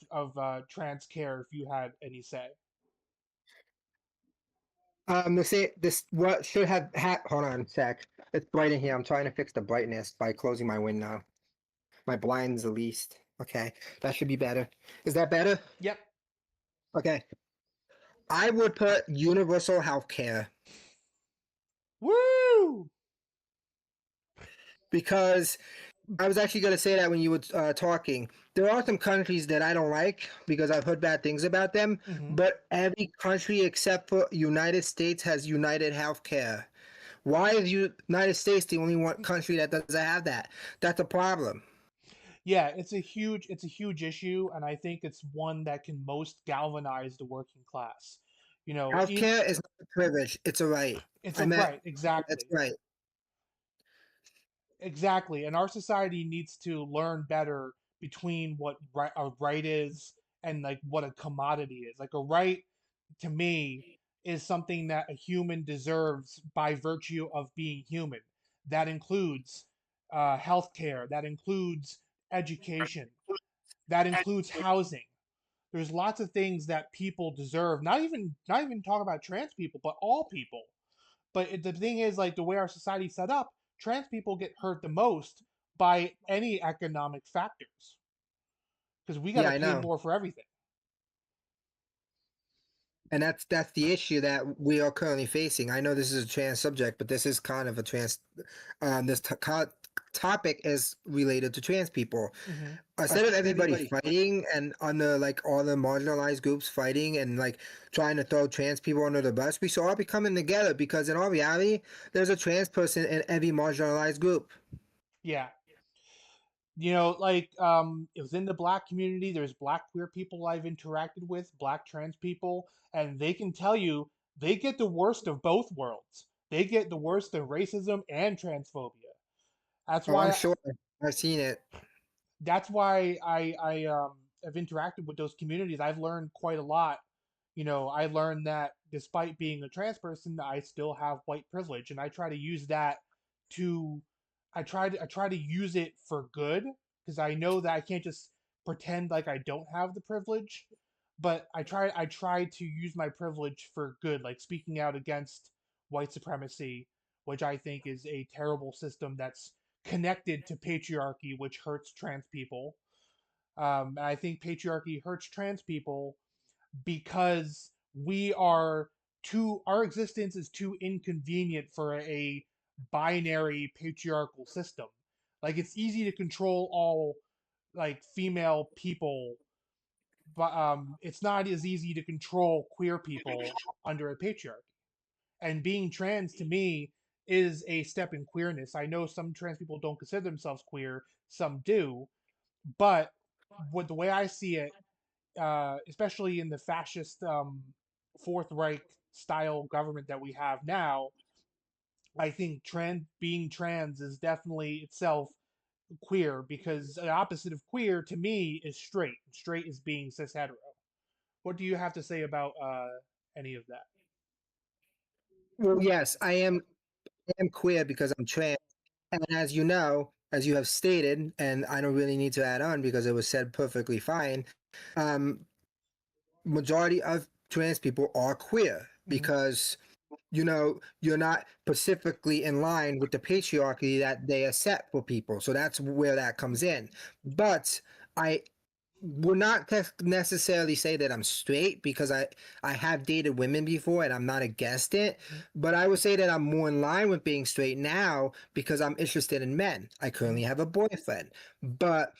trans care if you had any say? This what should have hold on a sec. It's bright in here. I'm trying to fix the brightness by closing my window. My blinds the least. Okay, that should be better. Is that better? Yep. Okay. I would put universal health care Woo! because I was actually going to say that when you were talking. There are some countries that I don't like because I've heard bad things about them, Hmm. but every country except for United States has united health care. Why is United States the only one country that doesn't have that? That's a problem. Yeah, it's a huge issue, and I think it's one that can most galvanize the working class. Healthcare is not a privilege; it's a right. It's I a meant right, that's exactly. right. Exactly, and our society needs to learn better between what a right is and like what a commodity is. Like a right, to me, is something that a human deserves by virtue of being human. That includes healthcare. That includes education. That includes housing. There's lots of things that people deserve. Not even talk about trans people, but all people. But the thing is, like the way our society's set up, trans people get hurt the most by any economic factors because we got Yeah, to I pay know. more for everything. And that's the issue that we are currently facing. I know this is a trans subject, but this is kind of a trans. This topic is related to trans people. Hmm. Instead of everybody fighting and under like all the marginalized groups fighting and like trying to throw trans people under the bus, we should all be coming together because in all reality, there's a trans person in every marginalized group. Yeah, it was in the black community. There's black queer people I've interacted with, black trans people, and they can tell you they get the worst of both worlds. They get the worst of racism and transphobia. That's Oh, I'm why sure. I've seen it. that's why I have interacted with those communities. I've learned quite a lot. I learned that despite being a trans person, I still have white privilege, and I try to use that to I try to use it for good because I know that I can't just pretend like I don't have the privilege, but I try to use my privilege for good, like speaking out against white supremacy, which I think is a terrible system that's connected to patriarchy, which hurts trans people. And I think patriarchy hurts trans people because our existence is too inconvenient for a binary patriarchal system. Like it's easy to control all like female people, but it's not as easy to control queer people under a patriarchy. And being trans to me is a step in queerness. I know some trans people don't consider themselves queer, some do, but what the way I see it, especially in the fascist Fourth Reich style government that we have now, I think being trans is definitely itself queer because the opposite of queer to me is straight. Straight is being cis hetero. What do you have to say about any of that? Well, yes, I am queer because I'm trans. And as you know, as you have stated, and I don't really need to add on because it was said perfectly fine, um, majority of trans people are queer Mm-hmm. because you're not specifically in line with the patriarchy that they are set for people. So that's where that comes in. But I would not necessarily say that I'm straight because I have dated women before and I'm not against it, but I would say that I'm more in line with being straight now because I'm interested in men. I Mm-hmm. currently have a boyfriend, but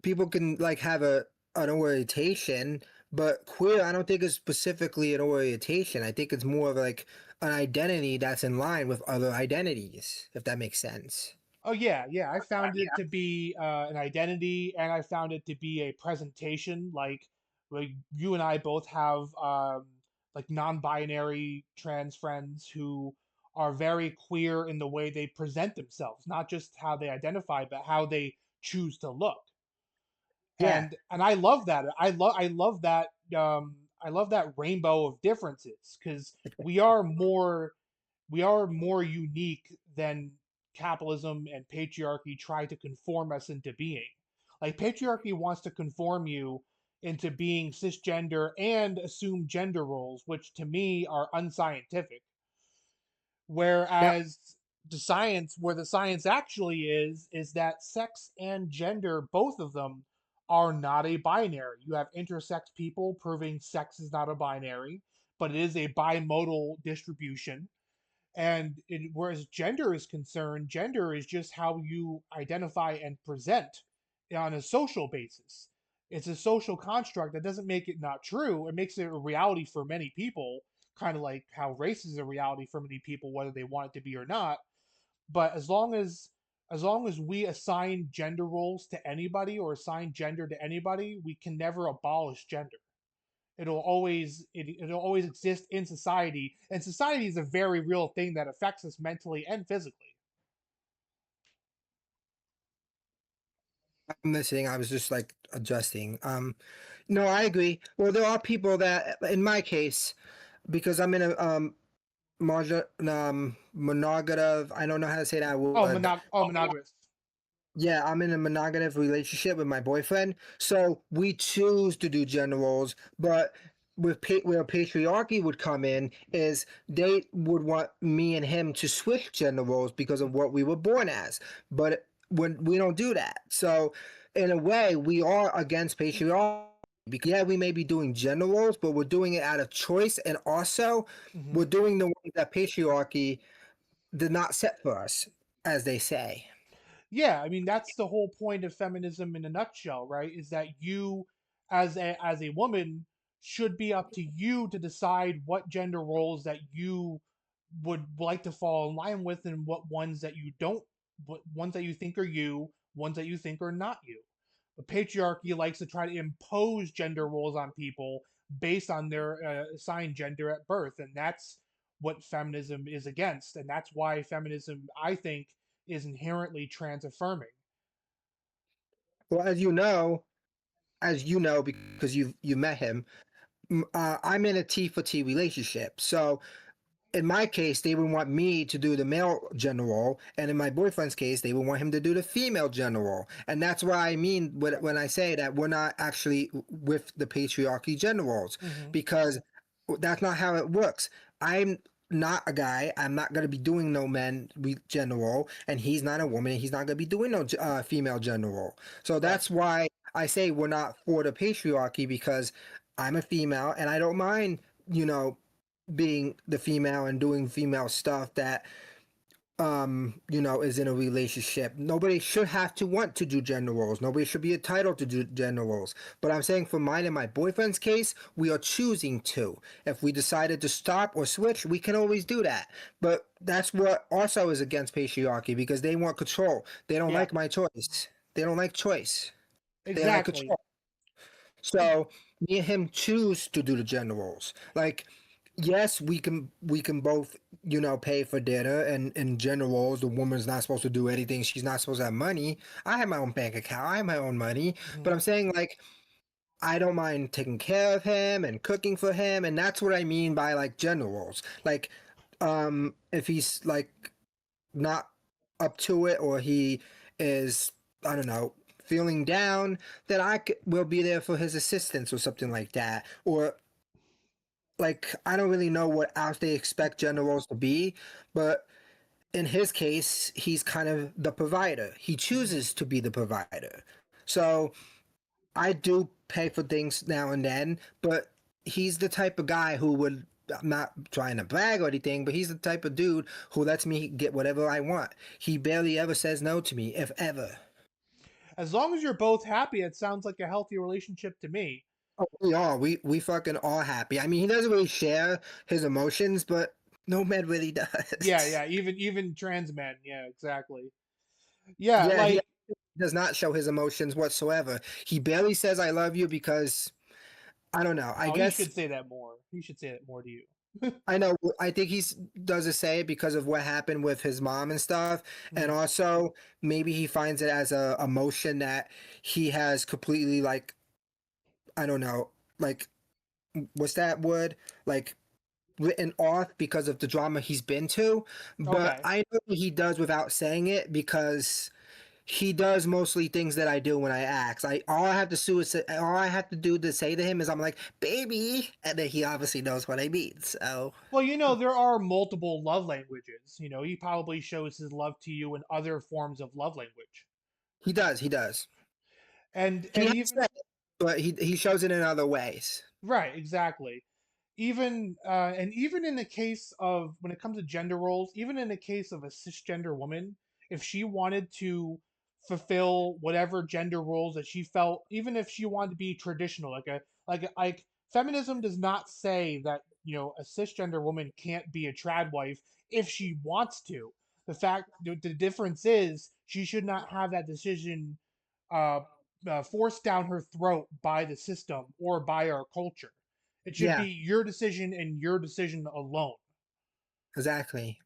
people can like have an orientation, but queer I don't think is specifically an orientation. I think it's more of like an identity that's in line with other identities, if that makes sense. Oh yeah, yeah. I found it to be an identity, and I found it to be a presentation. Like you and I both have like non-binary trans friends who are very queer in the way they present themselves, not just how they identify, but how they choose to look. Yeah. And I love that. I love that rainbow of differences because we are more unique than capitalism and patriarchy try to conform us into being. Like patriarchy wants to conform you into being cisgender and assume gender roles, which to me are unscientific. Yep. Whereas where the science actually is that sex and gender, both of them, are not a binary. You have intersex people proving sex is not a binary, but it is a bimodal distribution. Whereas gender is concerned, gender is just how you identify and present on a social basis. It's a social construct that doesn't make it not true. It makes it a reality for many people, kind of like how race is a reality for many people, whether they want it to be or not. But as long as we assign gender roles to anybody or assign gender to anybody, we can never abolish gender. It'll always exist in society, and society is a very real thing that affects us mentally and physically. I'm listening. I was just like adjusting. No, I agree. Well, there are people that, in my case, because I'm in a monogative. I don't know how to say that word. Monogamous. Yeah, I'm in a monogamous relationship with my boyfriend. So we choose to do gender roles, but where patriarchy would come in is they would want me and him to switch gender roles because of what we were born as. But when we don't do that. So in a way, we are against patriarchy. Because yeah, we may be doing gender roles, but we're doing it out of choice, and also Hmm. we're doing the ones that patriarchy did not set for us, as they say. Yeah, I mean that's the whole point of feminism in a nutshell, right? Is that you, as a woman, should be up to you to decide what gender roles that you would like to fall in line with, and what ones that you don't, what ones that you think are you, ones that you think are not you. The patriarchy likes to try to impose gender roles on people based on their assigned gender at birth, and that's what feminism is against, and that's why feminism, I think, is inherently trans affirming. Well, as you know, because you met him, I'm in a T for T relationship. So in my case, they would want me to do the male general, and in my boyfriend's case, they would want him to do the female general. And that's what I mean when I say that we're not actually with the patriarchy generals, Hmm. because that's not how it works. I'm not a guy. I'm not going to be doing no men general, and he's not a woman. And he's not going to be doing no female general. So Right. that's why I say we're not for the patriarchy, because I'm a female and I don't mind, you know, being the female and doing female stuff that is in a relationship. Nobody should have to want to do gender roles. Nobody should be entitled to do gender roles. But I'm saying for mine and my boyfriend's case, we are choosing to. If we decided to stop or switch, we can always do that. But that's what also is against patriarchy, because they want control. They don't Yeah. like my choice. They don't like choice. They like Exactly. control. So me and him choose to do the gender roles. Like, yes, we can both, pay for dinner, and in gender roles, the woman's not supposed to do anything. She's not supposed to have money. I have my own bank account. I have my own money. Hmm. But I'm saying, like, I don't mind taking care of him and cooking for him, and that's what I mean by like gender roles. Like, if he's like not up to it, or he is, I don't know, feeling down, then will be there for his assistance or something like that. Or like, I don't really know what else they expect generals to be, but in his case, he's kind of the provider. He Hmm. chooses to be the provider. So I do pay for things now and then, but he's the type of guy who would. I'm not trying to brag or anything, but he's the type of dude who lets me get whatever I want. He barely ever says no to me, if ever. As long as you're both happy, it sounds like a healthy relationship to me. Oh, we are. We fucking are happy. I mean, he doesn't really share his emotions, but no man really Yeah, does. yeah. Even trans men. Yeah, exactly. Yeah, Yeah, he like does not show his emotions whatsoever. He barely says "I love you" because I don't know. I Oh, he guess should say that more. He should say that more to you. I know. I think he doesn't say it because of what happened with his mom and stuff, and Mhm. also maybe he finds it as a emotion that he has completely like I don't know, like what's that word? Like written off because of the drama he's been to. But Okay. I know that he does without saying it because he does mostly things that I do when I ask. All I have to do is all I have to do to say to him is I'm like, baby, and then he obviously knows what I mean. So Well, there are multiple love languages. He probably shows his love to you in other forms of love language. he does, he does. And He and has even said it, but he shows it in other ways. right, exactly. Even in the case of when it comes to gender roles, even in the case of a cisgender woman, if she wanted to fulfill whatever gender roles that she felt, even if she wanted to be traditional, like feminism does not say that a cisgender woman can't be a trad wife if she wants to. The difference is she should not have that decision uh, forced down her throat by the system or by our culture. It should be Yeah, your decision and your decision alone. exactly.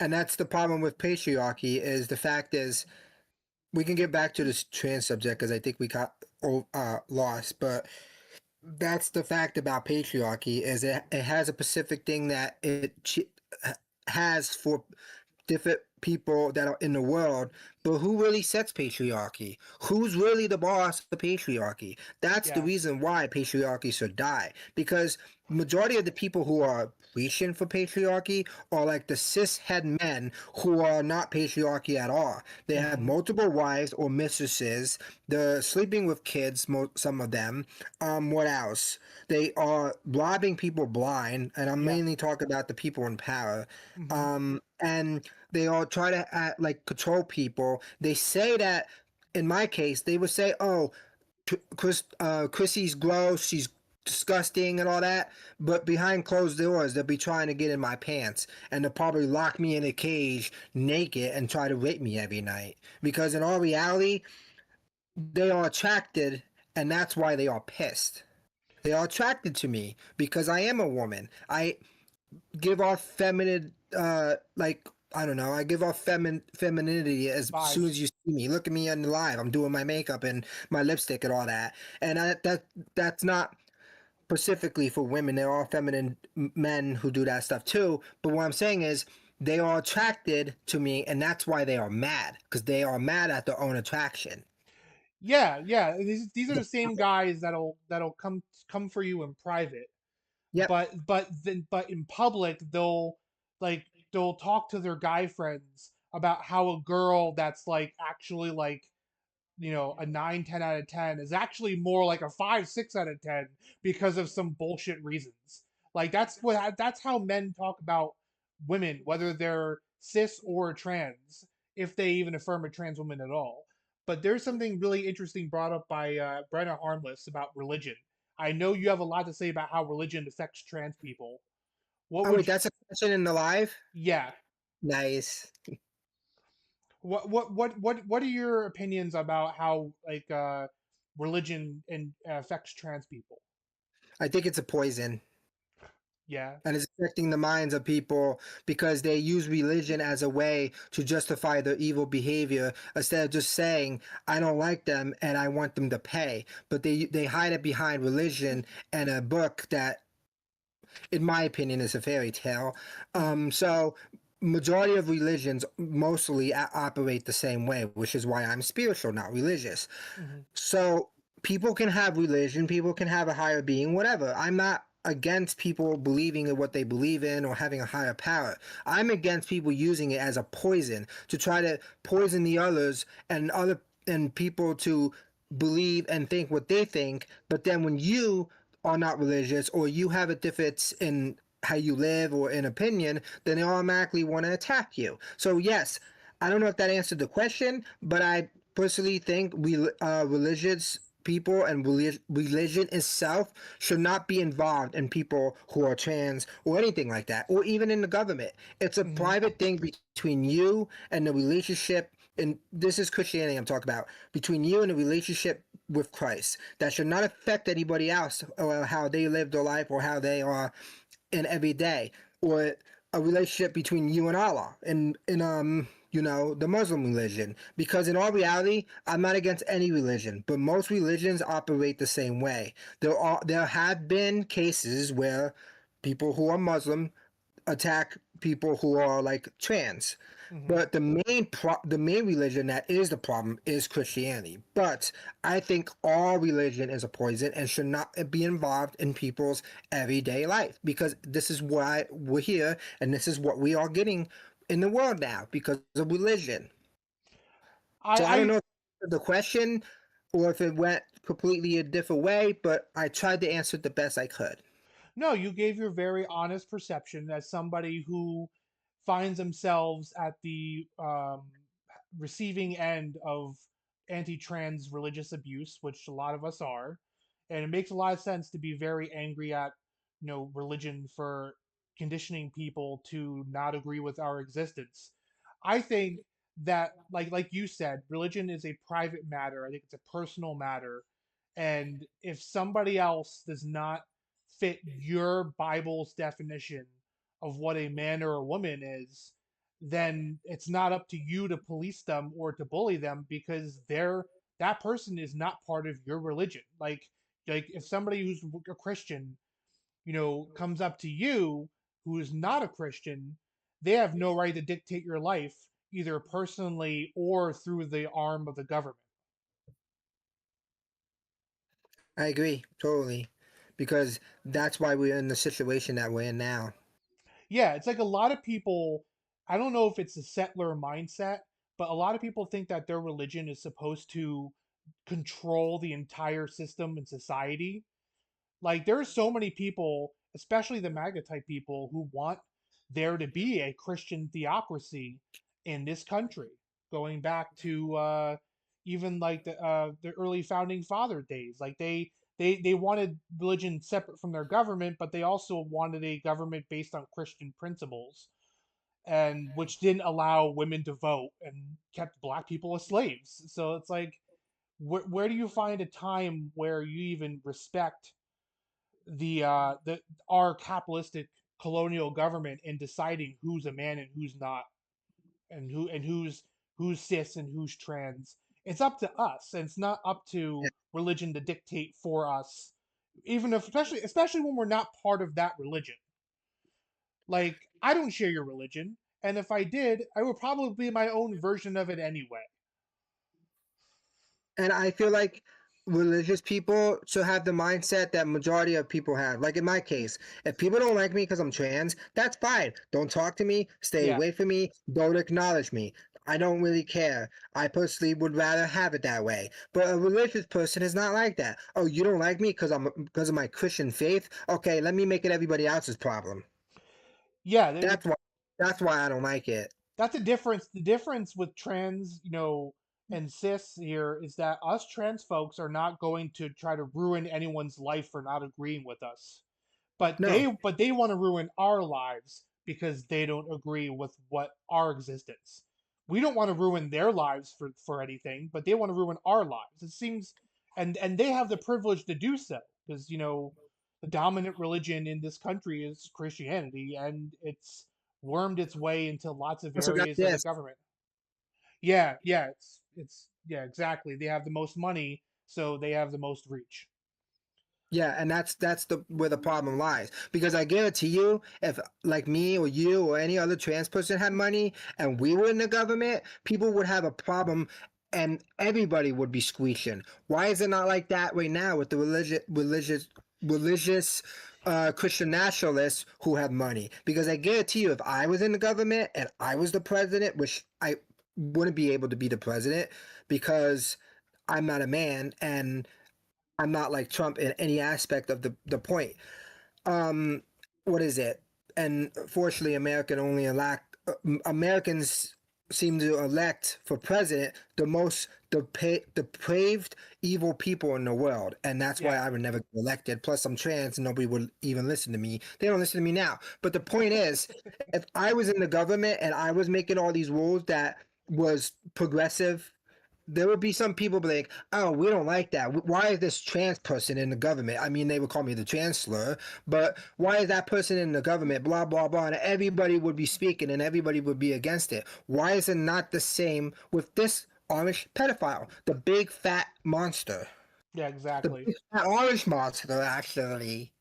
And that's the problem with patriarchy is the fact is we can get back to this trans subject because I think we got lost, but that's the fact about patriarchy is it has a specific thing that has for different people that are in the world, but who really sets patriarchy? Who's really the boss of patriarchy? That's the Yeah. reason why patriarchy should die. Because majority of the people who are preaching for patriarchy are like the cishet men who are not patriarchy at all. They have Mm-hmm. multiple wives or mistresses. They're sleeping with kids, some of them. What else? They are robbing people blind, and I'm Yeah. mainly talking about the people in power. Mm-hmm. And they all try to like control people. They say that, in my case, they would say, "Oh, Chrissy's gross. She's disgusting and all that." But behind closed doors, they'll be trying to get in my pants and they'll probably lock me in a cage naked and try to rape me every night. Because in all reality, they are attracted, and that's why they are pissed. They are attracted to me because I am a woman. I give off feminine like I don't know, I give off femininity as soon Vibes. as you see me. Look at me on the live. I'm doing my makeup and my lipstick and all that. And that's not specifically for women. There are feminine men who do that stuff too. But what I'm saying is they are attracted to me and that's why they are mad because they are mad at their own attraction. Yeah, yeah. These are the same guys that'll come for you in private, Yep. but in public like they'll talk to their guy friends about how a girl that's like actually like a 9, 10 out of 10 is actually more like a 5, 6 out of 10 because of some bullshit reasons. Like that's how men talk about women, whether they're cis or trans, if they even affirm a trans woman at all. But there's something really interesting brought up by Brenna Harmless about religion. I know you have a lot to say about how religion affects trans people. What Oh would wait, you, that's a question in the live? yeah. Nice. What are your opinions about how like religion and affects trans people? I think it's a poison. Yeah. And it's affecting the minds of people because they use religion as a way to justify their evil behavior instead of just saying I don't like them and I want them to pay, but they hide it behind religion and a book that in my opinion is a fairy tale. Hmm. So majority of religions mostly operate the same way, which is why I'm spiritual, not religious. Hmm. So people can have religion, people can have a higher being, whatever. I'm not against people believing in what they believe in or having a higher power. I'm against people using it as a poison to try to poison the others and people to believe and think what they think. But then when you are not religious or you have a difference in how you live or an opinion, then they automatically want to attack you. So yes, I don't know if that answered the question, but I personally think religious people and religion itself should not be involved in people who are trans or anything like that, or even in the government. It's a Hmm. private thing between you and the relationship. And this is Christianity I'm talking about between you and the relationship with Christ. That should not affect anybody else or how they live their life or how they are in every day, or a relationship between you and Allah in the Muslim religion. Because in all reality, I'm not against any religion, but most religions operate the same way. There have been cases where people who are Muslim attack people who are like trans. Hmm. But the main religion that is the problem is Christianity. But I think all religion is a poison and should not be involved in people's everyday life, because this is why we're here and this is what we are getting in the world now because of religion. I, So I don't I know if the question or if it went completely a different way, but I tried to answer it the best I could. No, you gave your very honest perception as somebody who finds themselves at the receiving end of anti-trans religious abuse, which a lot of us are, and it makes a lot of sense to be very angry at, religion for conditioning people to not agree with our existence. I think that, like you said, religion is a private matter. I think it's a personal matter, and if somebody else does not fit your Bible's definition of what a man or a woman is, then it's not up to you to police them or to bully them because that person is not part of your religion. Like if somebody who's a Christian, comes up to you who is not a Christian, they have no right to dictate your life either personally or through the arm of the government. I agree totally, because that's why we're in the situation that we're in now. Yeah, it's like a lot of people, I don't know if it's a settler mindset, but a lot of people think that their religion is supposed to control the entire system and society. Like there are so many people, especially the MAGA type people, who want there to be a Christian theocracy in this country, going back to even like the early founding father days. Like they wanted religion separate from their government, but they also wanted a government based on Christian principles, and which didn't allow women to vote and kept black people as slaves. So it's like, where do you find a time where you even respect the our capitalistic colonial government in deciding who's a man and who's not, and who's cis and who's trans? It's up to us, and it's not up to religion to dictate for us. Even if, especially when we're not part of that religion. Like I don't share your religion, and if I did, I would probably be my own version of it anyway. And I feel like religious people should have the mindset that majority of people have. Like in my case, if people don't like me because I'm trans, that's fine. Don't talk to me, stay Yeah. away from me, don't acknowledge me. I don't really care. I personally would rather have it that way. But a religious person is not like that. Oh, you don't like me because of my Christian faith? Okay, let me make it everybody else's problem. Yeah, That's why that's why I don't like it. that's a difference. The difference with trans, and cis here is that us trans folks are not going to try to ruin anyone's life for not agreeing with us. But No. they want to ruin our lives because they don't agree with what our existence. We don't want to ruin their lives for anything, but they want to ruin our lives. It seems, and they have the privilege to do so because the dominant religion in this country is Christianity, and it's wormed its way into lots of Also got areas of the this. government. Yeah, it's yeah, exactly. They have the most money, so they have the most reach. Yeah, and that's the where the problem lies. Because I guarantee you, if like me or you or any other trans person had money and we were in the government, people would have a problem and everybody would be squeaking. Why is it not like that right now with the religious Christian nationalists who have money? Because I guarantee you, if I was in the government and I was the president, which I wouldn't be able to be the president because I'm not a man and I'm not like Trump in any aspect of the point. Um, what is it? And fortunately, Americans seem to elect for president the most depraved, evil people in the world, and that's why Yeah. I would never get elected. Plus, I'm trans, and nobody would even listen to me. They don't listen to me now. But the point is, if I was in the government and I was making all these rules that was progressive there would be some people be like, oh, we don't like that. Why is this trans person in the government? I mean, they would call me the chancellor, but why is that person in the government? Blah, blah, blah. And everybody would be speaking and everybody would be against it. Why is it not the same with this orange pedophile, the big fat monster? Yeah, The exactly. big fat orange monster, actually.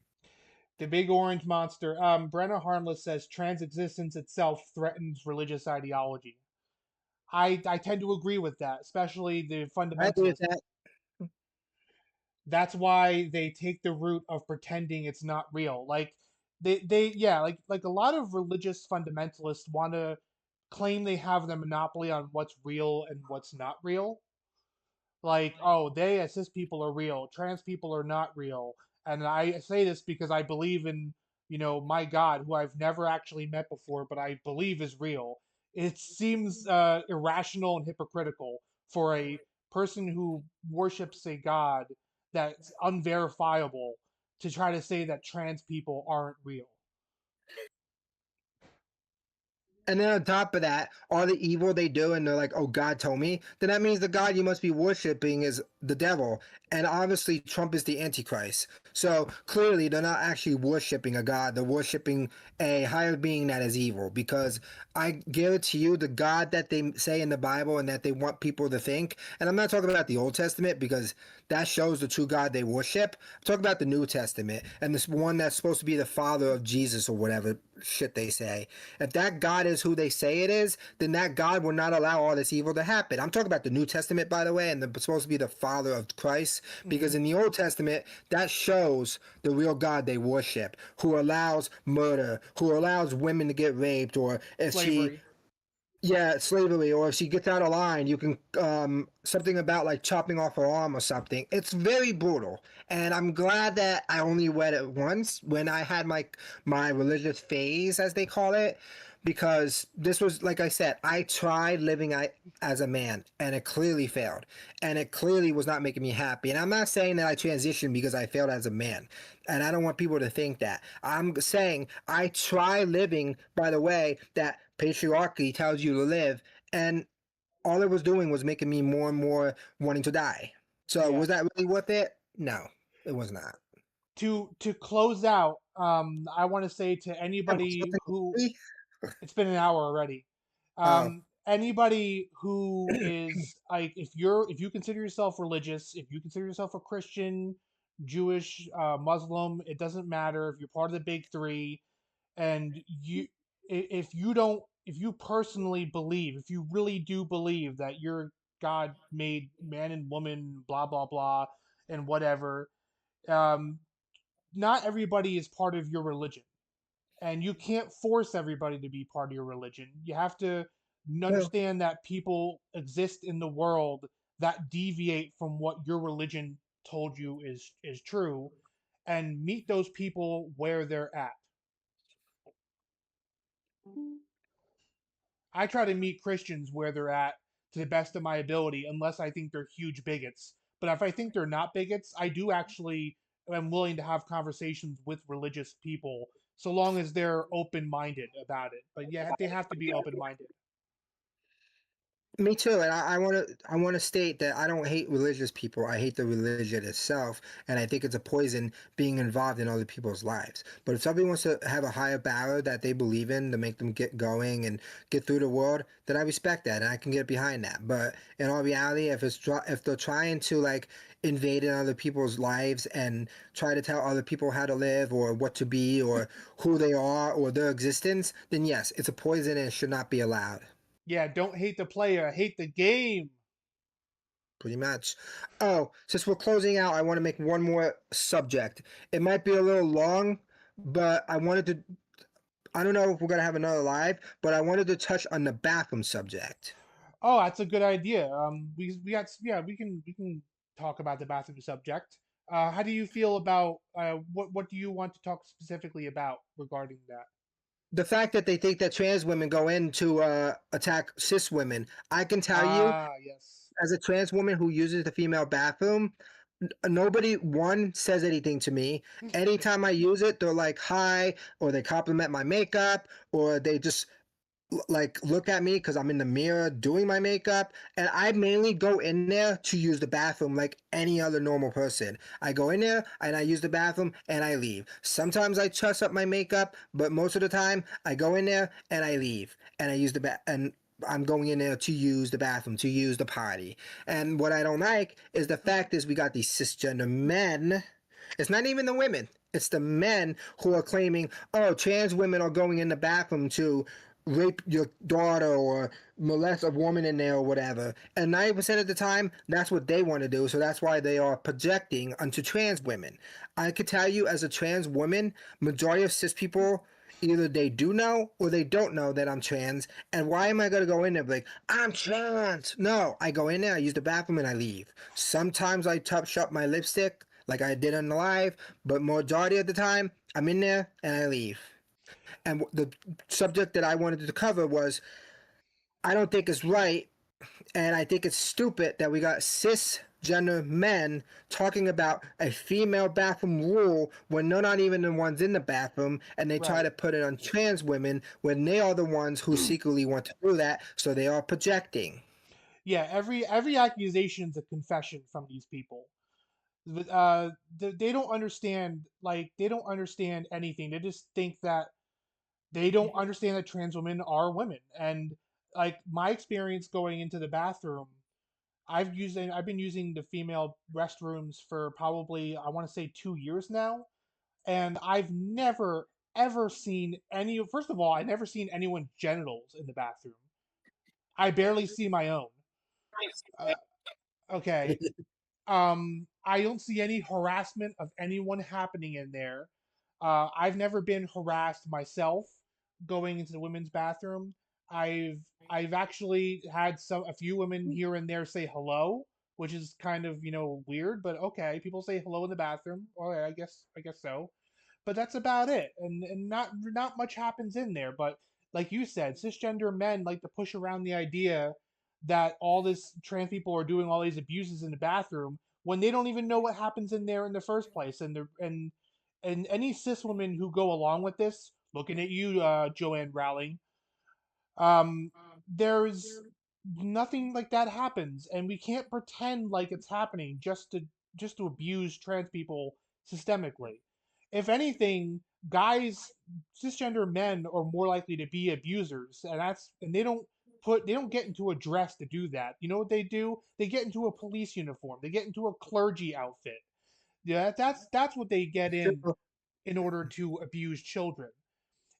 The big orange monster. Brenna Harmless says trans existence itself threatens religious ideology. I tend to agree with that, especially the I agree with fundamentalists. that. That's why they take the route of pretending it's not real. Like they yeah, like a lot of religious fundamentalists want to claim they have the monopoly on what's real and what's not real. Like, oh, they as cis people are real, trans people are not real. And I say this because I believe in, my God, who I've never actually met before, but I believe is real. It seems irrational and hypocritical for a person who worships a God that's unverifiable to try to say that trans people aren't real. And then on top of that, all the evil they do, and they're like, "Oh, God told me." Then that means the God you must be worshiping is the devil, and obviously Trump is the Antichrist. So clearly, they're not actually worshiping a God; they're worshiping a higher being that is evil. Because I guarantee you, the God that they say in the Bible and that they want people to think, and I'm not talking about the Old Testament because that shows the true God they worship. I'm talking about the New Testament and this one that's supposed to be the father of Jesus or whatever shit they say. If that God is who they say it is, then that God will not allow all this evil to happen. I'm talking about the New Testament, by the way, and it's supposed to be the father of Christ, Hmm. because in the Old Testament, that shows the real God they worship, who allows murder, who allows women to get raped, or if she Slavery. yeah, slavery, or if she gets out of line, you can something about like chopping off her arm or something. It's very brutal, and I'm glad that I only read it once when I had my religious phase, as they call it, because this was like I said, I tried living as a man, and it clearly failed, and it clearly was not making me happy. And I'm not saying that I transitioned because I failed as a man, and I don't want people to think that. I'm saying I try living by the way that patriarchy tells you to live, and all it was doing was making me more and more wanting to die. So Yeah. was that really worth it? No, it was not. To close out, I want to say to Yeah, anybody something who movie? it's been an hour already. Oh, Anybody who is like, if you consider yourself religious, if you consider yourself a Christian, Jewish, Muslim, it doesn't matter if you're part of the big three, and if you don't, if you personally believe, if you really do believe that your God made man and woman, blah blah blah, and whatever, um, not everybody is part of your religion, and you can't force everybody to be part of your religion. You have to well, understand that people exist in the world that deviate from what your religion told you is true, and meet those people where they're at. I try to meet Christians where they're at to the best of my ability, unless I think they're huge bigots. But if I think they're not bigots, I do actually am willing to have conversations with religious people, so long as they're open minded about it. But yeah, they have to be open minded. me too, and I want to state that I don't hate religious people. I hate the religion itself, and I think it's a poison being involved in other people's lives. But if somebody wants to have a higher power that they believe in to make them get going and get through the world, then I respect that and I can get behind that. But in all reality, if they're trying to like invade in other people's lives and try to tell other people how to live or what to be or who they are or their existence, then yes, it's a poison and it should not be allowed. Yeah, don't hate the player, hate the game. Pretty much. Oh, since we're closing out, I want to make one more subject. It might be a little long, but I don't know if we're going to have another live, but I wanted to touch on the bathroom subject. Oh, that's a good idea. We got yeah, we can talk about the bathroom subject. How do you feel about what do you want to talk specifically about regarding that? The fact that they think that trans women go in to attack cis women, I can tell you, Ah, yes. as a trans woman who uses the female bathroom, nobody one says anything to me. Anytime I use it, they're like hi, or they compliment my makeup, or they just like look at me because I'm in the mirror doing my makeup, and I mainly go in there to use the bathroom like any other normal person. I go in there and I use the bathroom and I leave. Sometimes I touch up my makeup, but most of the time I go in there and I leave and I use the and I'm going in there to use the bathroom, to use the potty. And what I don't like is the fact is we got these cisgender men. It's not even the women. It's the men who are claiming, oh, trans women are going in the bathroom to rape your daughter or molest a woman in there or whatever. And 90% of the time, that's what they want to do. So that's why they are projecting onto trans women. I could tell you, as a trans woman, majority of cis people, either they do know or they don't know that I'm trans. And why am I going to go in there like, I'm trans? No, I go in there, I use the bathroom, and I leave. Sometimes I touch up my lipstick like I did on the live, but majority of the time, I'm in there and I leave. And the subject that I wanted to cover was I don't think it's right, and I think it's stupid that we got cisgender men talking about a female bathroom rule when they're not even the ones in the bathroom, and they try Right. to put it on trans women when they are the ones who secretly want to do that, so they are projecting. Yeah, every accusation is a confession from these people. They don't understand, like they don't understand anything. They just think that they don't understand that trans women are women. And like my experience going into the bathroom, I've been using the female restrooms for probably, I want to say, 2 years now, and I've never ever seen any. First of all, I never seen anyone's genitals in the bathroom. I barely see my own. Uh, okay. I don't see any harassment of anyone happening in there. I've never been harassed myself going into the women's bathroom. I've I've actually had a few women here and there say hello, which is kind of, weird, but okay, people say hello in the bathroom. All right, I guess so. But that's about it. And not much happens in there, but like you said, cisgender men like to push around the idea that all this trans people are doing all these abuses in the bathroom when they don't even know what happens in there in the first place. And any cis women who go along with this, looking at you, Joanne Rowling, um, there's nothing like that happens, and we can't pretend like it's happening just to abuse trans people systemically. If anything, guys, cisgender men are more likely to be abusers, and they don't get into a dress to do that. You know what they do? They get into a police uniform. They get into a clergy outfit. Yeah, that's what they get in order to abuse children.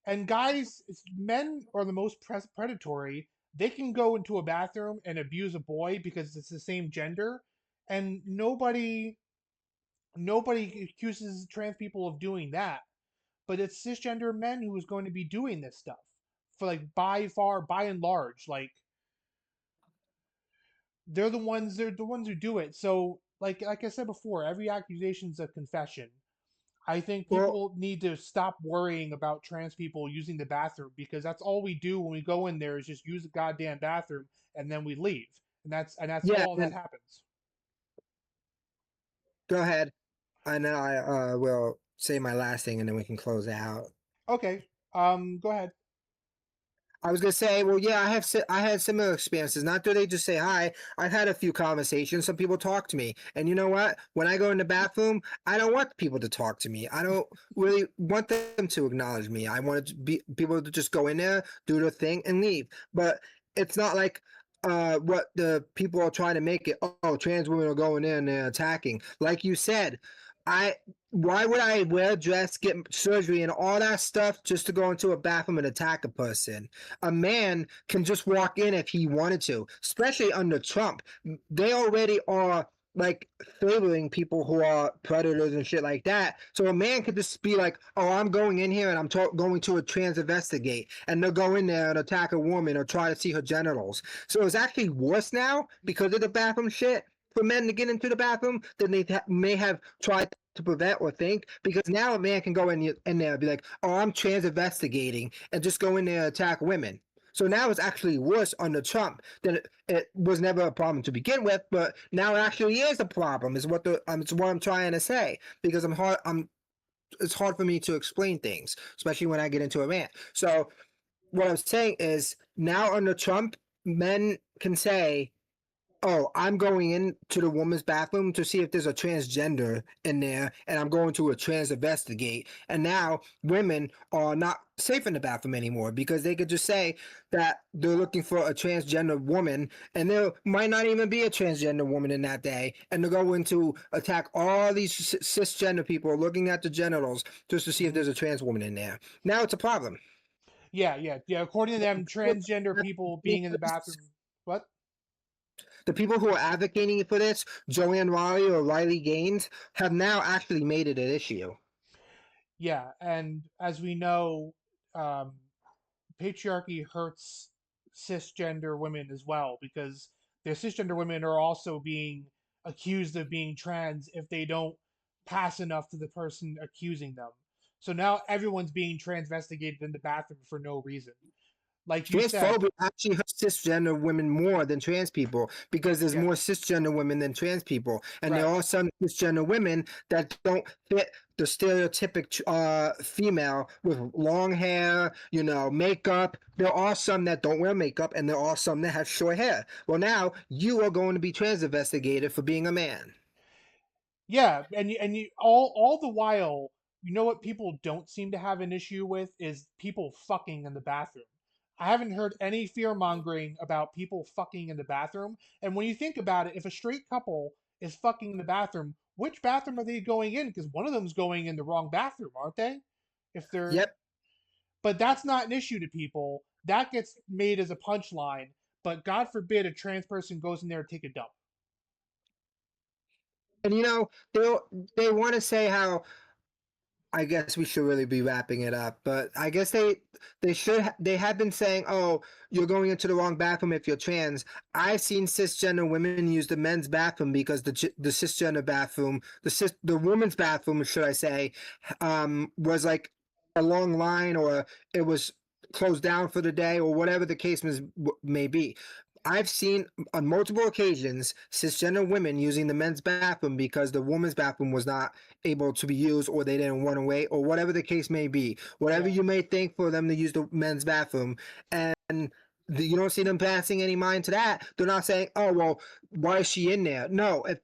And guys, men are the most predatory. They can go into a bathroom and abuse a boy because it's the same gender, and nobody accuses trans people of doing that. But it's cisgender men who is going to be doing this stuff for, like, by and large. Like, they're the ones who do it. So like I said before, every accusation is a confession. I think Well, people need to stop worrying about trans people using the bathroom, because that's all we do when we go in there is just use the goddamn bathroom and then we leave. And that's yeah, all that and happens. go ahead, and then I will say my last thing, and then we can close out. Okay. Go ahead. I was gonna say, well, yeah, I had similar experiences. Not that they just say hi. I've had a few conversations. Some people talk to me, and you know what? When I go in the bathroom, I don't want people to talk to me. I don't really want them to acknowledge me. I want it to be people to just go in there, do their thing, and leave. But it's not like what the people are trying to make it. Oh, trans women are going in and attacking. Like you said, I why would I wear a dress, get surgery, and all that stuff just to go into a bathroom and attack a person? A man can just walk in if he wanted to, especially under Trump. They already are like favoring people who are predators and shit like that. So a man could just be like, "Oh, I'm going in here and I'm going to a trans investigate," and they'll go in there and attack a woman or try to see her genitals. So it's actually worse now because of the bathroom shit for men to get into the bathroom than they may have tried to prevent or think, because now a man can go in there and be like, "Oh, I'm trans investigating," and just go in there and attack women. So now it's actually worse under Trump than it was never a problem to begin with, but now it actually is a problem. Is what it's what I'm trying to say, because I'm it's hard for me to explain things, especially when I get into a rant. So what I'm saying is now under Trump, men can say, "Oh, I'm going into the woman's bathroom to see if there's a transgender in there, and I'm going to a trans investigate." And now women are not safe in the bathroom anymore because they could just say that they're looking for a transgender woman, and there might not even be a transgender woman in that day, and they're going to attack all these cisgender people looking at the genitals just to see if Hmm. there's a trans woman in there. Now it's a problem. Yeah, yeah, yeah. According to them, transgender people being in the bathroom. What? The people who are advocating for this, Joanne Raleigh or Riley Gaines, have now actually made it an issue. Yeah, and as we know, um, patriarchy hurts cisgender women as well because the cisgender women are also being accused of being trans if they don't pass enough to the person accusing them. So now everyone's being transvestigated in the bathroom for no reason. Like you said, Transphobia actually hurts cisgender women more than trans people because there's yeah, more cisgender women than trans people, and there right. are some cisgender women that don't fit the stereotypic female with long hair, makeup. There are some that don't wear makeup, and there are some that have short hair. Well, now you are going to be trans investigated for being a man. Yeah, and you all the while, you know what people don't seem to have an issue with is people fucking in the bathroom. I haven't heard any fear mongering about people fucking in the bathroom. And when you think about it, if a straight couple is fucking in the bathroom, which bathroom are they going in? Because one of them's going in the wrong bathroom, aren't they? If they're, Yep. but that's not an issue to people. That gets made as a punchline. But God forbid a trans person goes in there to take a dump. And they want to say how I guess we should really be wrapping it up, but I guess they have been saying, "Oh, you're going into the wrong bathroom if you're trans." I've seen cisgender women use the men's bathroom because the cisgender bathroom, the woman's bathroom, should I say, was like a long line, or it was closed down for the day, or whatever the case may be. I've seen on multiple occasions cisgender women using the men's bathroom because the woman's bathroom was not able to be used, or they didn't want to wait, or whatever the case may be. Whatever Yeah. you may think for them to use the men's bathroom. And you don't see them passing any mind to that. They're not saying, "Oh, well, why is she in there?" No, if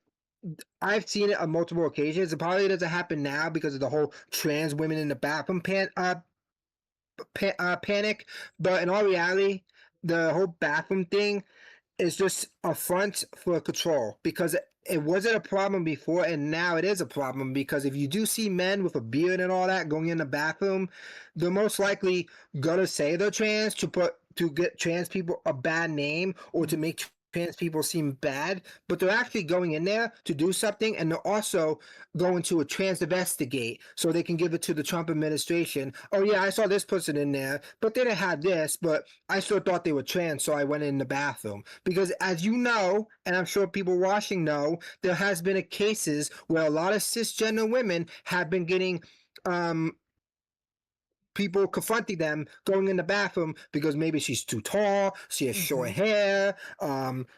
I've seen it on multiple occasions. It probably doesn't happen now because of the whole trans women in the bathroom panic. But in all reality, the whole bathroom thing is just a front for control because it wasn't a problem before, and now it is a problem because if you do see men with a beard and all that going in the bathroom, they're most likely gonna say they're trans to get trans people a bad name or to Hmm. make trans people seem bad, but they're actually going in there to do something, and they're also going to a trans investigate so they can give it to the Trump administration. "Oh yeah, I saw this person in there, but they didn't have this, but I still thought they were trans, so I went in the bathroom." Because as you know, and I'm sure people watching know, there has been cases where a lot of cisgender women have been getting um people confronting them going in the bathroom because maybe she's too tall, she has short Hmm. hair,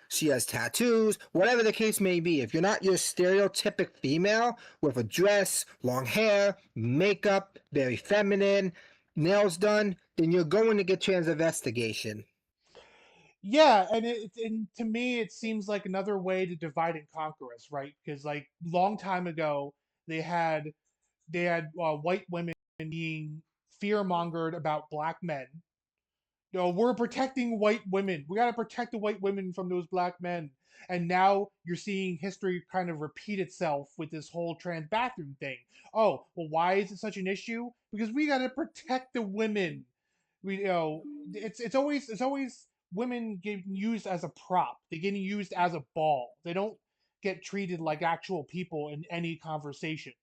she has tattoos, whatever the case may be. If you're not your stereotypic female with a dress, long hair, makeup, very feminine, nails done, then you're going to get trans investigation. Yeah, and to me it seems like another way to divide and conquer us, right? Because like long time ago they had white women being fear mongered about black men. We're protecting white women. We got to protect the white women from those black men. And now you're seeing history kind of repeat itself with this whole trans bathroom thing. Oh, well, why is it such an issue? Because we got to protect the women. It's always women getting used as a prop. They're getting used as a ball. They don't get treated like actual people in any conversation.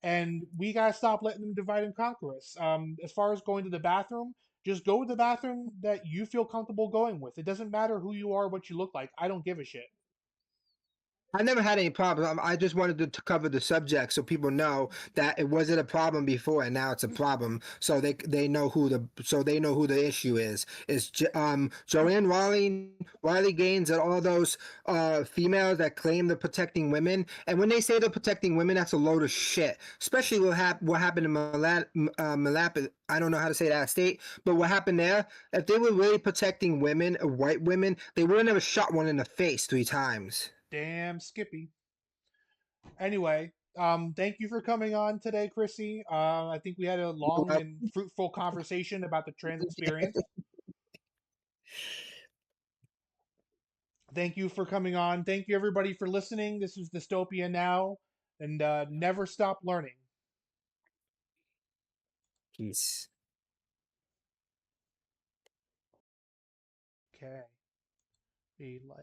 And we gotta stop letting them divide and conquer us. As far as going to the bathroom, just go to the bathroom that you feel comfortable going with. It doesn't matter who you are, what you look like. I don't give a shit. I never had any problem. I just wanted to cover the subject so people know that it wasn't a problem before and now it's a problem. So they know who the issue is. It's Joanne Riley Gaines and all those females that claim they're protecting women. And when they say they're protecting women, that's a load of shit. Especially what happened in Malap. I don't know how to say that state, but what happened there? If they were really protecting women, white women, they would have never shot one in the face 3 times. Damn Skippy. Anyway, thank you for coming on today, Chrissy. I think we had a long and fruitful conversation about the trans experience. Thank you for coming on. Thank you, everybody, for listening. This is Dystopia Now, and never stop learning. Peace. Okay. Video.